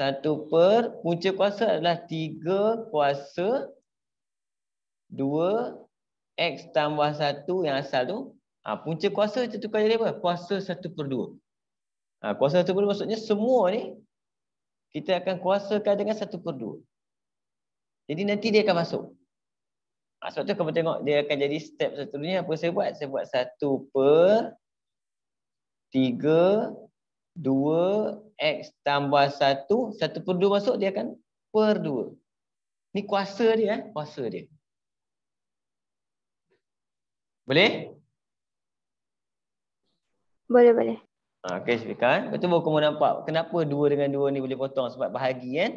1 per punca kuasa adalah 3 kuasa 2 x tambah 1 yang asal tu. Punca kuasa kita tukar jadi apa? Kuasa 1 per 2. Kuasa 1 per 2 maksudnya semua ni kita akan kuasakan dengan 1 per 2. Jadi nanti dia akan masuk. Sebab tu kamu tengok dia akan jadi step seterusnya. Apa saya buat? Saya buat 1 per 3 2 x tambah 1. 1 per 2 masuk, dia akan per 2. Ni kuasa dia. Kuasa dia. Boleh? Boleh. Okey, Syifika. Betul baru kamu nampak kenapa 2 dengan 2 ni boleh potong. Sebab bahagi kan.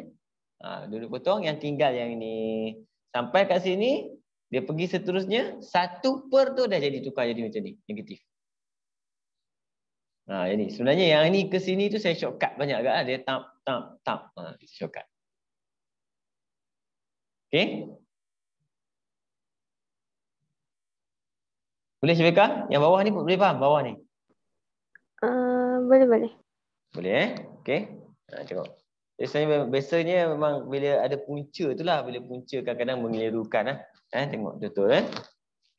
Dua potong, yang tinggal yang ini. Sampai kat sini, dia pergi seterusnya. 1 per tu dah jadi tukar jadi macam ni. Negatif. Jadi sebenarnya yang ni ke sini tu saya shortcut banyak agak. Dia tap. Shortcut. Okey. Boleh Syifika? Yang bawah ni boleh faham? Bawah ni. Boleh. Boleh Okey. Tengok. Biasanya memang bila ada punca tu lah. Bila punca kadang-kadang mengelirukan. Tengok betul.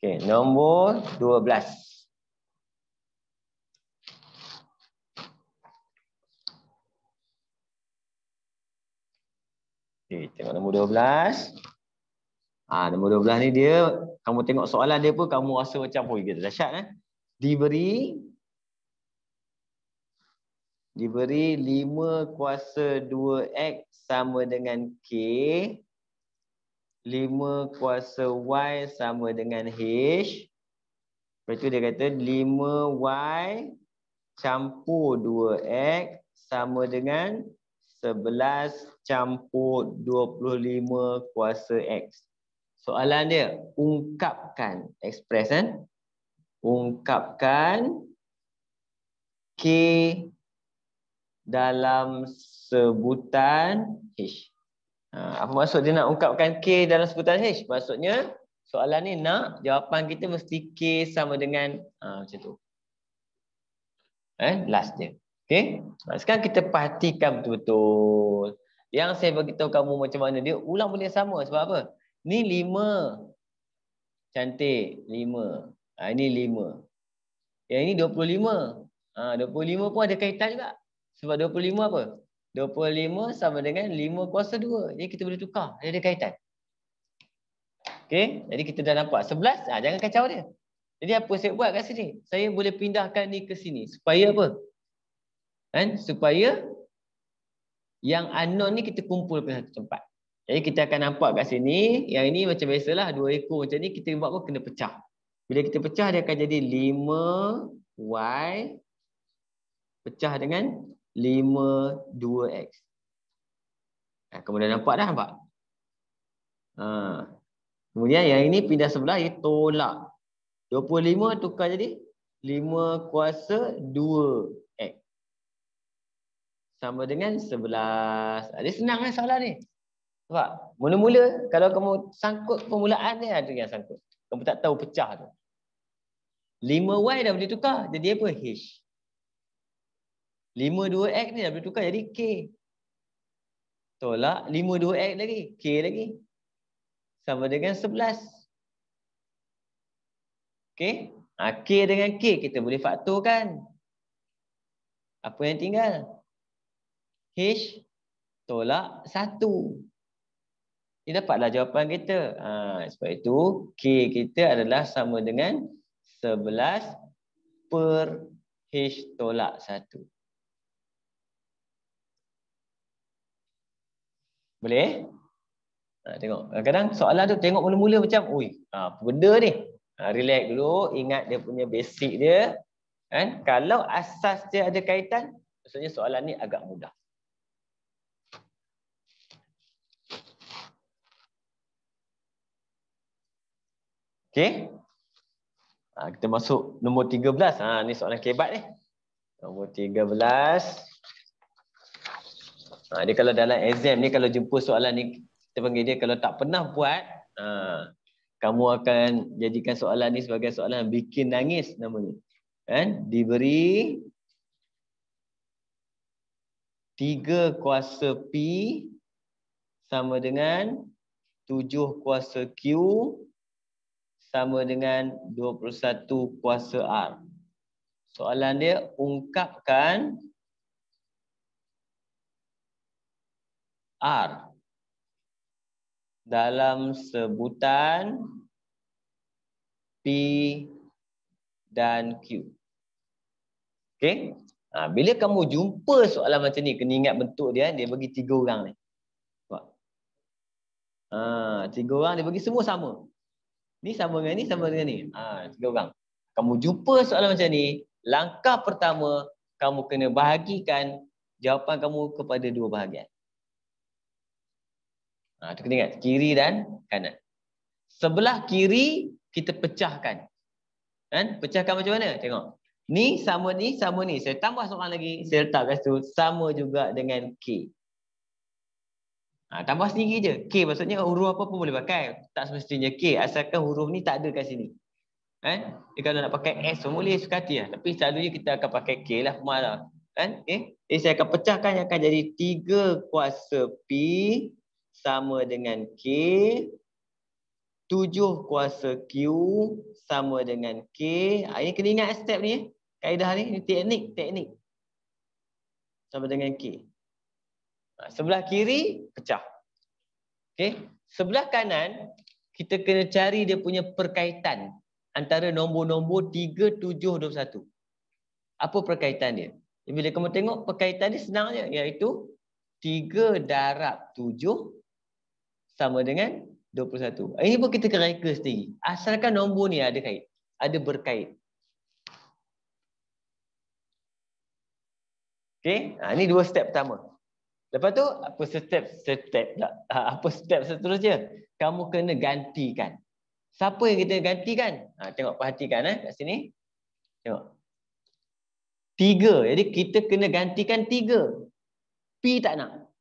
Okey. Nombor 12. Okey. Tengok nombor 12. Nombor 12 ni dia. Kamu tengok soalan dia pun kamu rasa macam kita dahsyat. Diberi 5 kuasa 2x sama dengan K. 5 kuasa Y sama dengan H. Lepas tu dia kata 5Y campur 2x sama dengan 11 campur 25 kuasa X. Soalan dia, ungkapkan ekspresen. Ungkapkan K dalam sebutan H. Apa maksud dia nak ungkapkan K dalam sebutan H? Maksudnya soalan ni nak jawapan kita mesti K sama dengan macam tu. Last dia. Okey. Sekarang kita perhatikan betul-betul. Yang saya beritahu kamu macam mana dia ulang boleh sama sebab apa? Ni 5. Cantik, 5. Ini 5. Yang ini 25. 25 pun ada kaitan juga. Sebab 25 apa? 25 sama dengan 5 kuasa 2. Jadi kita boleh tukar. Dia ada kaitan. Okey. Jadi kita dah nampak. 11, jangan kacau dia. Jadi apa saya buat kat sini? Saya boleh pindahkan ni ke sini. Supaya apa? Supaya yang unknown ni kita kumpulkan satu tempat. Jadi kita akan nampak kat sini. Yang ini macam biasalah. 2 ekor macam ni. Kita buat apa? Kena pecah. Bila kita pecah dia akan jadi 5Y pecah dengan 5 2X. Kamu dah nampak dah, nampak? Kemudian yang ini pindah sebelah, ia tolak. 25 tukar jadi 5 kuasa 2X. Sama dengan 11. Dia senang kan soalan ni. Nampak? Mula-mula, kalau kamu sangkut permulaan dia, ada yang sangkut. Kamu tak tahu pecah tu. 5Y dah boleh tukar, jadi apa? H. 5 2X ni dah boleh tukar jadi K. Tolak 5 2X lagi, K lagi. Sama dengan 11. Okey? K dengan K kita boleh faktorkan. Apa yang tinggal? H tolak 1. Ini dapatlah jawapan kita. Sebab itu K kita adalah sama dengan 11 per H tolak 1. Boleh? Tengok. Kadang-kadang soalan tu tengok mula-mula macam, apa benda ni? Relax dulu, ingat dia punya basic dia. Kan? Kalau asas dia ada kaitan, maksudnya soalan ni agak mudah. Okey? Kita masuk nombor 13. Ni soalan kebat ni. Nombor 13. Dia kalau dalam exam ni, kalau jumpa soalan ni, kita panggil dia kalau tak pernah buat, kamu akan jadikan soalan ni sebagai soalan bikin nangis namanya. Kan? Diberi 3 kuasa P sama dengan 7 kuasa Q sama dengan 21 kuasa R. Soalan dia, ungkapkan R dalam sebutan P dan Q. Okey? Bila kamu jumpa soalan macam ni, kena ingat bentuk dia, dia bagi 3 orang ni. Nampak? 3 orang dia bagi semua sama. Ni sama dengan ni, sama dengan ni. 3 orang. Kamu jumpa soalan macam ni, langkah pertama, kamu kena bahagikan jawapan kamu kepada 2 bahagian. Itu kena ingat, kiri dan kanan. Sebelah kiri, kita pecahkan. Kan? Pecahkan macam mana? Tengok. Ni sama ni, sama ni. Saya tambah seorang lagi, saya letak kat situ, sama juga dengan K. Tambah sendiri je. K maksudnya huruf apa pun boleh pakai. Tak semestinya K, asalkan huruf ni tak ada kat sini. Kan? Kalau nak pakai S pun boleh, suka hati lah. Tapi selalunya kita akan pakai K lah, malah. Kan? Okay? Jadi saya akan pecahkan, yang akan jadi 3 kuasa P sama dengan K, 7 kuasa Q sama dengan K. Ini kena ingat step ni. Kaedah ni teknik. Sama dengan K. Sebelah kiri, pecah. Okay. Sebelah kanan, kita kena cari dia punya perkaitan antara nombor-nombor 3, 7, 21. Apa perkaitan dia? Bila kamu tengok perkaitan dia senang je, iaitu 3 darab 7 sama dengan 21. Ini pun kita kena reka sendiri. Asalkan nombor ni ada kait, ada berkait. Okey, ini 2 step pertama. Lepas tu apa step seterusnya? Kamu kena gantikan. Siapa yang kita gantikan? Tengok, perhatikan kat sini. Tengok. 3. Jadi kita kena gantikan 3. P tak nak.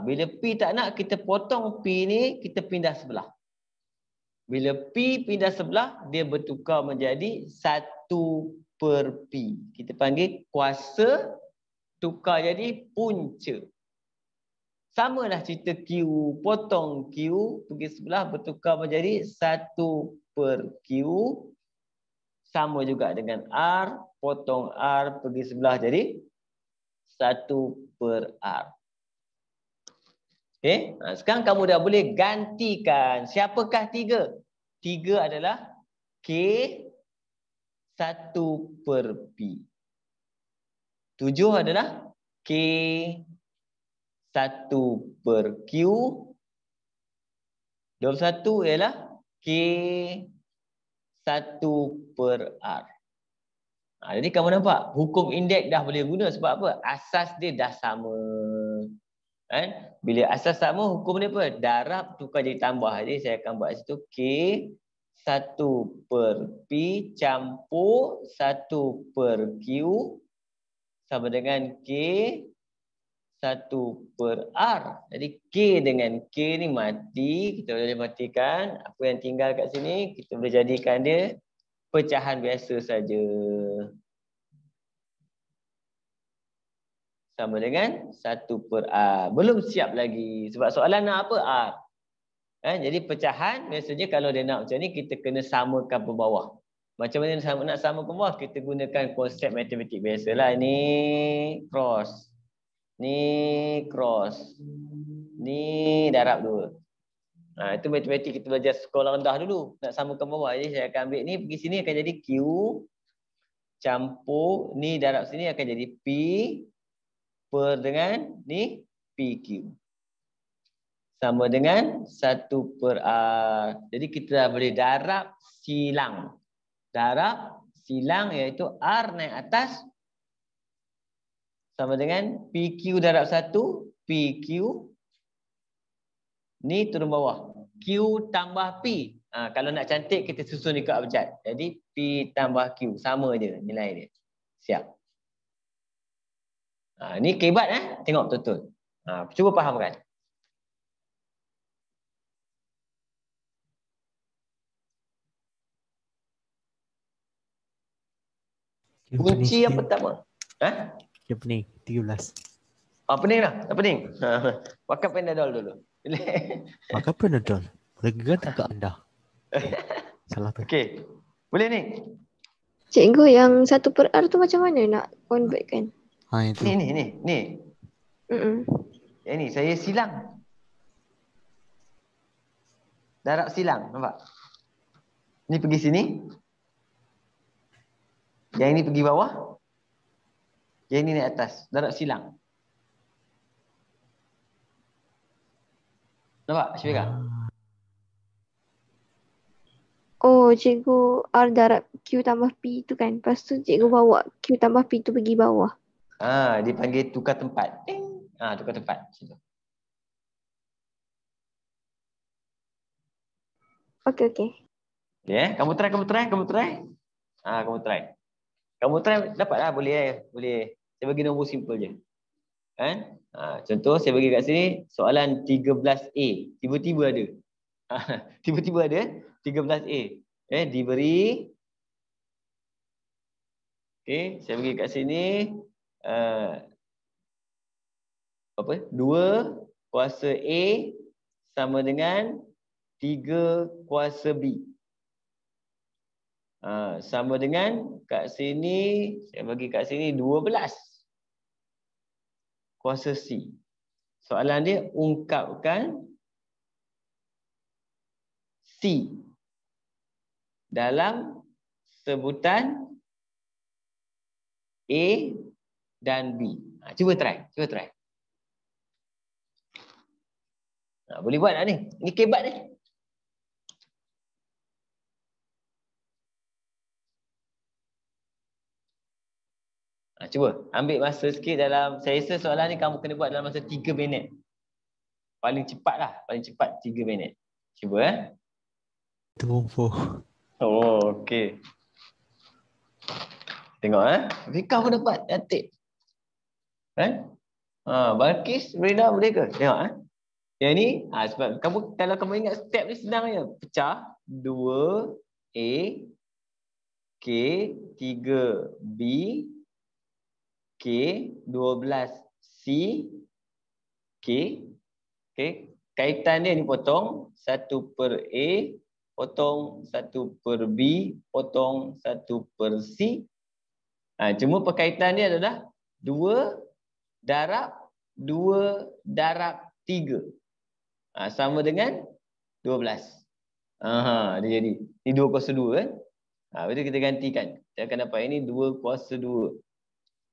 Bila P tak nak, kita potong P ni, kita pindah sebelah. Bila P pindah sebelah, dia bertukar menjadi 1 per P. Kita panggil kuasa tukar jadi punca. Samalah cerita Q, potong Q, pergi sebelah bertukar menjadi 1 per Q. Sama juga dengan R, potong R, pergi sebelah jadi 1 per R. Okay? Sekarang kamu dah boleh gantikan. Siapakah 3? 3 adalah K 1 per P. 7 adalah K 1 per Q. 21 ialah K 1 per R. Jadi kamu nampak, hukum indeks dah boleh guna. Sebab apa? Asas dia dah sama. Kan? Bila asas sama, hukum dia apa? Darab tukar jadi tambah. Jadi saya akan buat situ K 1 per P campur 1 per Q sama dengan K 1 per R. Jadi K dengan K ni mati. Kita boleh matikan. Apa yang tinggal kat sini, kita boleh jadikan dia pecahan biasa saja. Sama dengan 1 per R. Belum siap lagi. Sebab soalan nak apa? R. Jadi pecahan biasanya kalau dia nak macam ni, kita kena samakan ke bawah. Macam mana nak sama ke bawah? Kita gunakan konsep matematik biasalah. Ni cross. Ni cross. Ni darab 2. Itu matematik kita belajar sekolah rendah dulu. Nak samakan bawah. Jadi saya akan ambil ni, pergi sini akan jadi Q. Campur. Ni darab sini akan jadi P. Per dengan ni PQ. Sama dengan 1 per R. Jadi kita dah boleh darab silang. Darab silang iaitu R naik atas. Sama dengan PQ darab 1. PQ. Ni turun bawah. Q tambah P. Kalau nak cantik kita susun dekat abjad. Jadi P tambah Q. Sama je nilai dia. Siap. Ni kebat Tengok betul-betul. Cuba fahamkan. Kunci yang pertama. Dia pening. 13. Pening dah. Tak pening. Makan Panadol dulu. Makan Panadol. Lega tak ke anda? Salah tu. Okey. Boleh ni? Cikgu, yang 1 per R tu macam mana nak convertkan? Itu. Ni. Yang ni saya silang. Darab silang. Nampak? Ni pergi sini. Yang ini pergi bawah. Yang ini naik atas. Darab silang. Nampak Syifika? Oh, cikgu R darab Q tambah P tu kan. Lepas tu cikgu bawa Q tambah P tu pergi bawah. Dipanggil tukar tempat. Tukar tempat. Okey. Okay, kamu try. Kamu try. Kamu try dapatlah, boleh. Saya bagi nombor simple je. Kan? Contoh saya bagi kat sini soalan 13A. Tiba-tiba ada. Tiba-tiba ada 13A. Diberi. Okey, saya bagi kat sini 2 kuasa A sama dengan 3 kuasa B. Sama dengan kat sini, saya bagi kat sini 12 kuasa C. Soalan dia, ungkapkan C dalam sebutan A dan B. Cuba try. Boleh buat tak ni? Ini kebat ni. Cuba ambil masa sikit dalam, saya rasa soalan ni kamu kena buat dalam masa 3 minit. Paling cepat 3 minit. Cuba Tumpuh. okey. Tengok Fika pun dapat cantik. Kan? Balkis, Rina boleh ke? Tengok Yang ni sebab kamu, kalau kamu ingat step ni senang je. Pecah 2 A K 3 B K 12 C K. Okey, kaitan dia ni potong 1 per A potong 1 per B potong 1 per C. Cuma perkaitan dia adalah 2 darab 3. Sama dengan 12. Dia jadi. Ini 2 kuasa 2 kan. Bila kita gantikan, kita akan dapat ini 2 kuasa 2.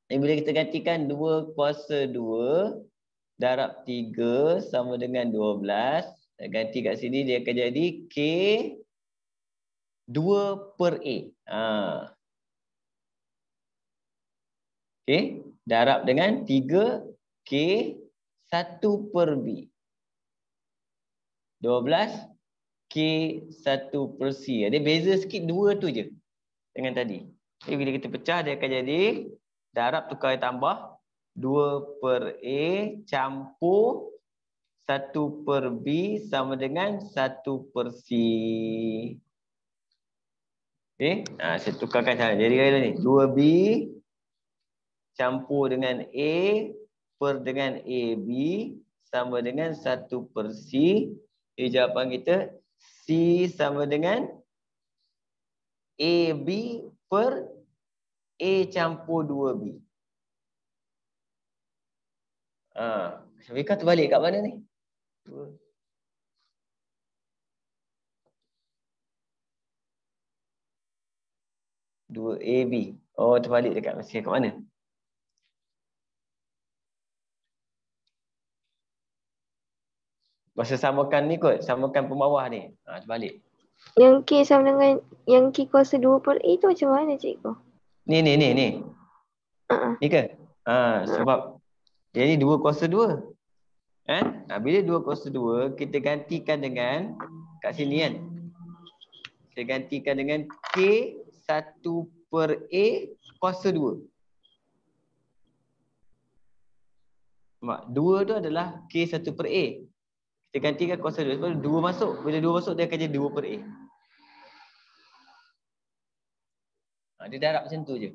Bila kita gantikan 2 kuasa 2 darab 3 sama dengan 12. Kita ganti kat sini, dia akan jadi K 2 per A. Okey, darab dengan 3 K 1 per B. 12 K 1 per C. Dia beza sikit 2 tu je dengan tadi. Jadi bila kita pecah dia akan jadi darab tukar tambah 2 per A campur 1 per B sama dengan 1 per C. Okey, saya tukarkan cara. Jadi kali ni 2B campur dengan A per dengan AB sama dengan 1 per C. Jadi jawapan kita C sama dengan AB per A campur 2B. Syafika terbalik kat mana ni? 2AB. Oh, terbalik dekat Mesir kat mana? Masa samakan ni kot, samakan pembawah ni. Terbalik. Yang K sama dengan yang K kuasa 2 per A tu macam mana cikgu? Ni. Ni ke? Sebab jadi 2 kuasa 2. Bila 2 kuasa 2, kita gantikan dengan kat sini kan. Kita gantikan dengan K 1 per A kuasa 2. Mak, 2 tu adalah K 1 per A. Kita gantikan kuasa 2. Sebab 2 masuk. Bila 2 masuk, dia akan jadi 2 per A. Dia darab macam tu je.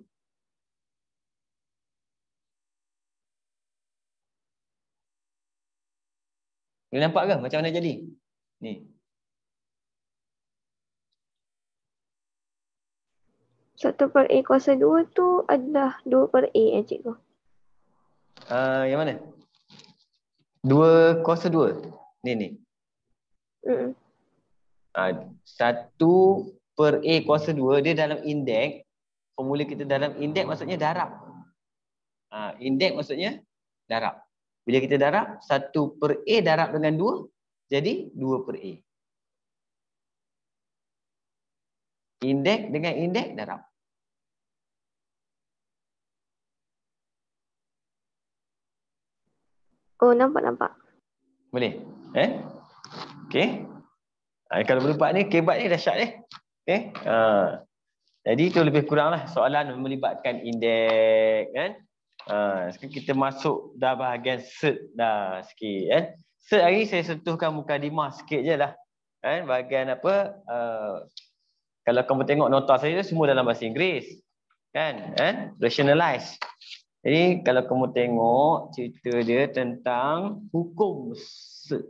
Boleh nampak ke macam mana jadi? Ni. 1 per A kuasa 2 tu adalah 2 per A cikgu. Yang mana? 2 kuasa 2. Ni. 1 per A kuasa 2, dia dalam indeks. Formula kita dalam indeks maksudnya darab. Indeks maksudnya darab. Bila kita darab, 1 per A darab dengan 2, jadi 2 per A. Indeks dengan indeks darab. Oh, nampak. Boleh? Okey. Kalau berempat ni, kebat ni dahsyat ni. Okey. Jadi itu lebih kuranglah soalan melibatkan indeks kan. Sekarang kita masuk dah bahagian cert dah sikit kan. Cert hari saya sentuhkan mukadimah sikit je lah. Kan? Bahagian apa? Kalau kamu tengok nota saya semua dalam bahasa Inggeris. Kan? Rationalize. Jadi kalau kamu tengok cerita dia tentang hukum cert.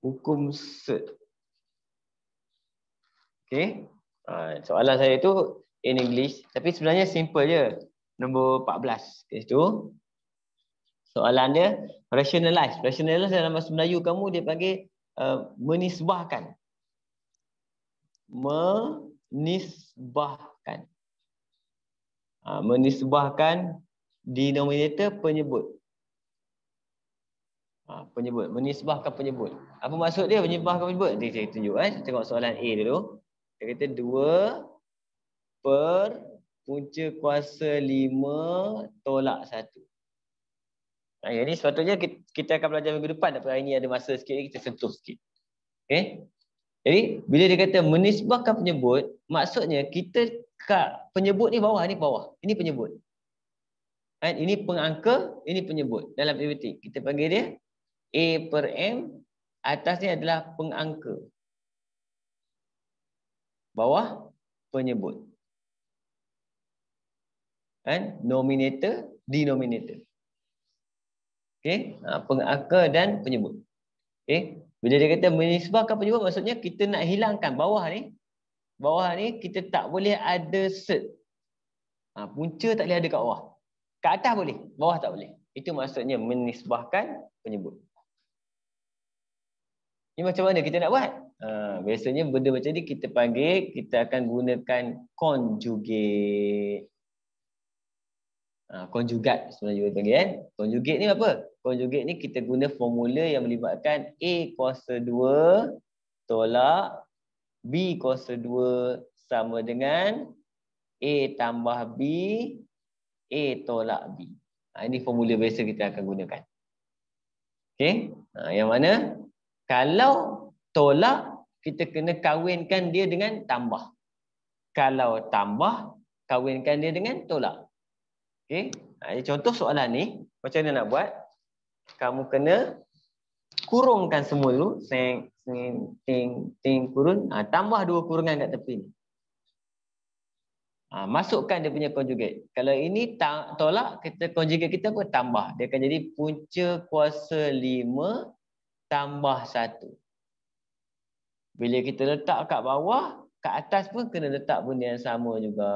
Hukum cert. Okey. Soalan saya tu in English tapi sebenarnya simple je. Nombor 14 kat situ. Soalan dia rationalize. Rationalize dalam bahasa Melayu kamu dia panggil menisbahkan. Menisbahkan. Menisbahkan denominator penyebut. Penyebut. Menisbahkan penyebut. Apa maksud dia menisbahkan penyebut? Nanti saya tunjuk Tengok soalan A dulu. Dia kata 2 per punca kuasa 5 tolak 1. Yang ni sepatutnya kita akan belajar minggu depan. Tapi hari ni ada masa sikit kita sentuh sikit. Okay? Jadi bila dia kata menisbahkan penyebut, maksudnya kita kat penyebut ni bawah, ni bawah. Ini penyebut. Ini pengangka, ini penyebut. Dalam aritmetik kita panggil dia A per M, atas ni adalah pengangka. Bawah penyebut. Nominator, denominator. Okey, pengangka dan penyebut. Okey, bila dia kata menisbahkan penyebut maksudnya kita nak hilangkan bawah ni. Bawah ni kita tak boleh ada cert. Punca tak boleh ada kat bawah. Kat atas boleh, bawah tak boleh. Itu maksudnya menisbahkan penyebut. Ini macam mana kita nak buat? Biasanya benda macam ni kita panggil, kita akan gunakan conjugate. Conjugate sebenarnya kita panggil kan. Conjugate ni apa? Conjugate ni kita guna formula yang melibatkan A kuasa 2 tolak B kuasa 2 sama dengan A tambah B, A tolak B. Ini formula biasa kita akan gunakan. Okey. Yang mana kalau tolak, kita kena kawinkan dia dengan tambah. Kalau tambah, kawinkan dia dengan tolak. Okey. Contoh soalan ni, macam mana nak buat? Kamu kena kurungkan semua dulu. Ting, kurun. Tambah 2 kurungan kat tepi ni. Masukkan dia punya conjugate. Kalau ini tolak, kita conjugate kita pun tambah. Dia akan jadi punca kuasa 5 tambah 1. Bila kita letak kat bawah, kat atas pun kena letak benda yang sama juga.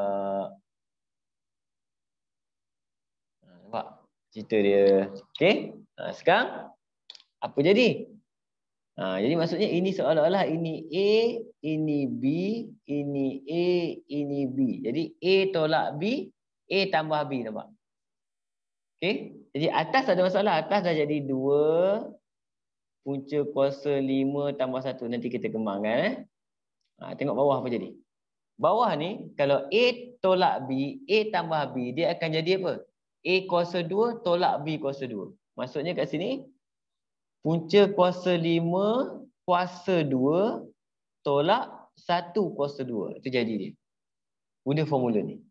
Nampak cerita dia. Okey. Sekarang apa jadi? Jadi maksudnya ini seolah-olah ini A, ini B, ini A, ini B. Jadi A tolak B, A tambah B, nampak? Okey. Jadi atas ada masalah. Atas dah jadi 2 punca kuasa 5 tambah 1. Nanti kita kembangkan. Tengok bawah apa jadi. Bawah ni, kalau A tolak B, A tambah B, dia akan jadi apa? A kuasa 2 tolak B kuasa 2. Maksudnya kat sini, punca kuasa 5 kuasa 2 tolak 1 kuasa 2. Itu jadi dia. Guna formula ni.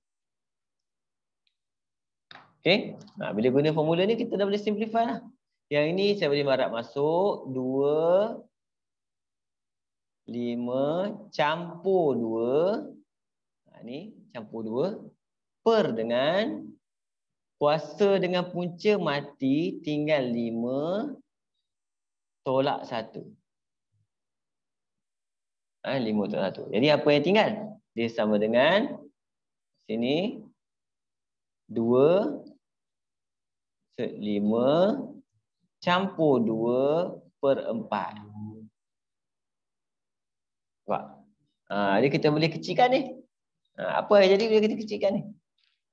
Okey. Bila guna formula ni, kita dah boleh simplify lah. Yang ini saya boleh marap masuk 2, 5 campur 2. Ni campur 2 per dengan kuasa dengan punca mati tinggal 5 tolak 1. 5 tolak 1. Jadi apa yang tinggal? Dia sama dengan sini 2 5 campur 2 per 4. Nampak? Jadi kita boleh kecilkan ni. Apa yang jadi bila kita kecilkan ni?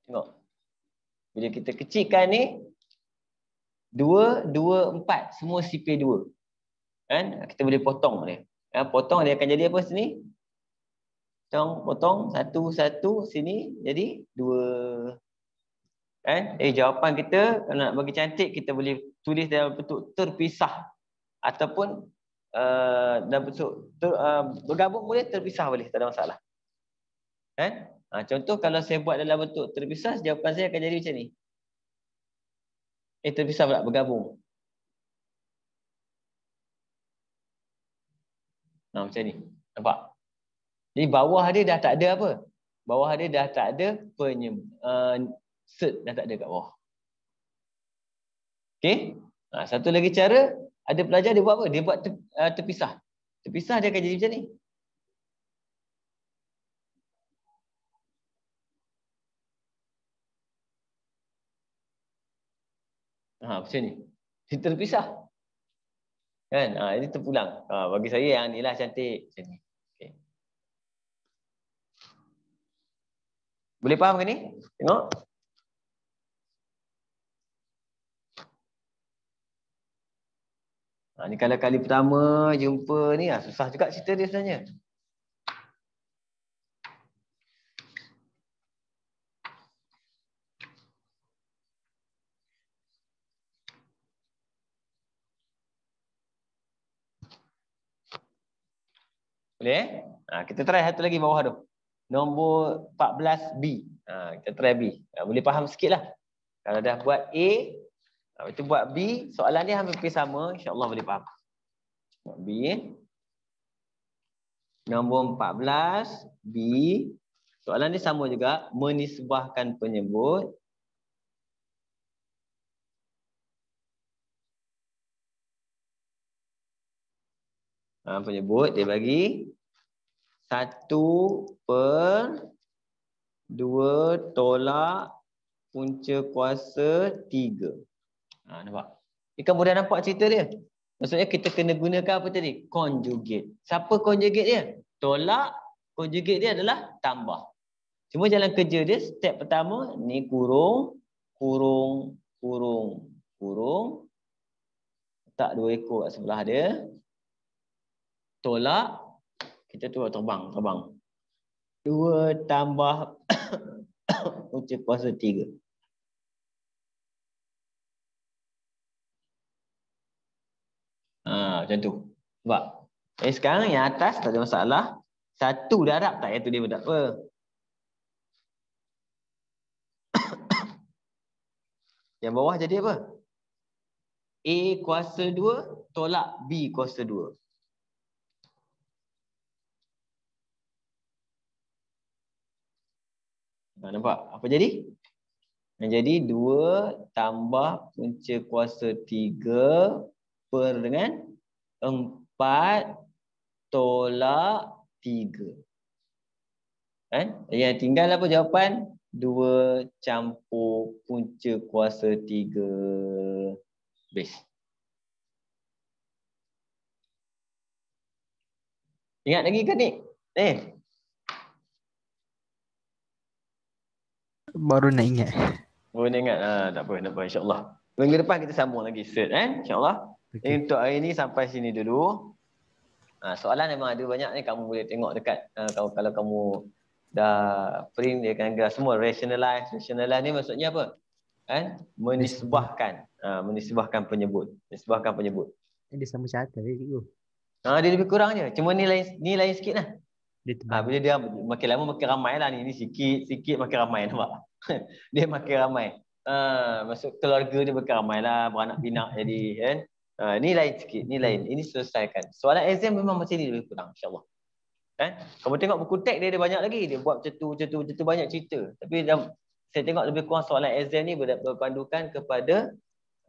Tengok. Bila kita kecilkan ni 2, 2, 4 semua sipir 2. Kan? Kita boleh potong dia. Potong dia akan jadi apa sini? Potong 1, 1 sini jadi 2. Kan? Jawapan kita kalau nak bagi cantik kita boleh tulis dalam bentuk terpisah ataupun dalam bentuk bergabung boleh, terpisah boleh, tak ada masalah. Kan? Contoh kalau saya buat dalam bentuk terpisah, jawapan saya akan jadi macam ni. Terpisah pula, bergabung. Macam ni. Nampak? Jadi bawah dia dah tak ada apa? Bawah dia dah tak ada cert dah tak ada kat bawah. Okey? Satu lagi cara, ada pelajar dia buat apa? Dia buat terpisah. Terpisah dia akan jadi macam ni. Macam ni. Dia terpisah. Kan? Ini terpulang. Bagi saya yang inilah cantik. Macam ni. Okay. Boleh faham ke ni? Tengok. Ni kalau kali pertama jumpa ni, susah juga cerita dia sebenarnya. Boleh? Kita try satu lagi bawah tu. Nombor 14B. Kita try B. Boleh faham sikit lah. Kalau dah buat A, itu buat B. Soalan dia hampir sama. InsyaAllah boleh faham. Buat B. Nombor 14, B. Soalan dia sama juga. Menisbahkan penyebut. Penyebut dia bagi 1/2 tolak punca kuasa 3. Nampak? Ikan mudah nampak cerita dia. Maksudnya kita kena gunakan apa tadi? Conjugate. Siapa conjugate dia? Tolak. Conjugate dia adalah tambah. Cuma jalan kerja dia, step pertama, ni kurung, kurung, kurung, kurung. Letak 2 ekor kat sebelah dia. Tolak, kita tu terbang. 2 tambah punca kuasa 3. Macam tu. Nampak? Sekarang yang atas tak ada masalah. Satu darab tak, itu dia tak apa. Yang bawah jadi apa? A kuasa 2 tolak B kuasa 2. Nampak? Apa jadi? Yang jadi 2 tambah punca kuasa 3 per dengan 4 tolak 3. Kan? Yang tinggal apa jawapan? 2 campur punca kuasa 3. Habis. Ingat lagi kan ni? Baru nak ingat. Baru nak ingat. Tak apa, insyaAllah. Minggu depan kita sambung lagi set insyaAllah. Okay. Untuk hari ni sampai sini dulu. Soalan memang ada banyak ni, kamu boleh tengok dekat kalau kamu dah print dia akan gerak semua. Rationalize ni maksudnya apa? Menisbahkan penyebut. Dia sama catat dia cikgu. Dia lebih kurang je. Cuma ni lain sikit lah. Dia tebal. Bila dia makin lama makin ramai lah ni sikit makin ramai, nampak? Dia makin ramai. Masuk keluarga dia makin ramai lah, beranak pinak jadi kan. Ni lain sikit, ni lain. Ini selesaikan. Soalan exam memang macam ni lebih kurang, insyaAllah. Kamu tengok buku teks dia ada banyak lagi. Dia buat macam tu banyak cerita. Tapi saya tengok lebih kurang soalan exam ni berpandukan kepada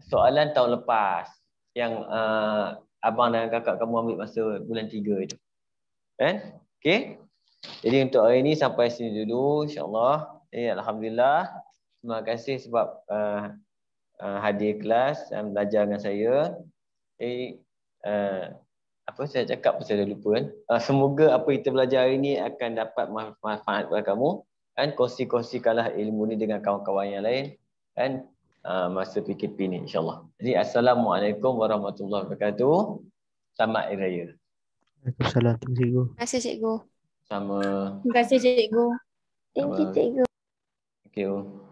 soalan tahun lepas yang abang dan kakak kamu ambil masa bulan 3 itu. Okey. Jadi untuk hari ini sampai sini dulu, insya-Allah. Alhamdulillah. Terima kasih sebab hadir kelas dan belajar dengan saya. Apa saya cakap saya dah lupa kan. Semoga apa kita belajar hari ini akan dapat manfaat kepada kamu. Kongsi-kongsikanlah ilmu ni dengan kawan-kawan yang lain. Masa PKP ni, insya-Allah. Jadi assalamualaikum warahmatullahi wabarakatuh. Selamat Hari Raya. Waalaikumsalam. Terima kasih cikgu. Terima kasih cikgu. Sama. Terima kasih cikgu. Thank you cikgu. Thank you.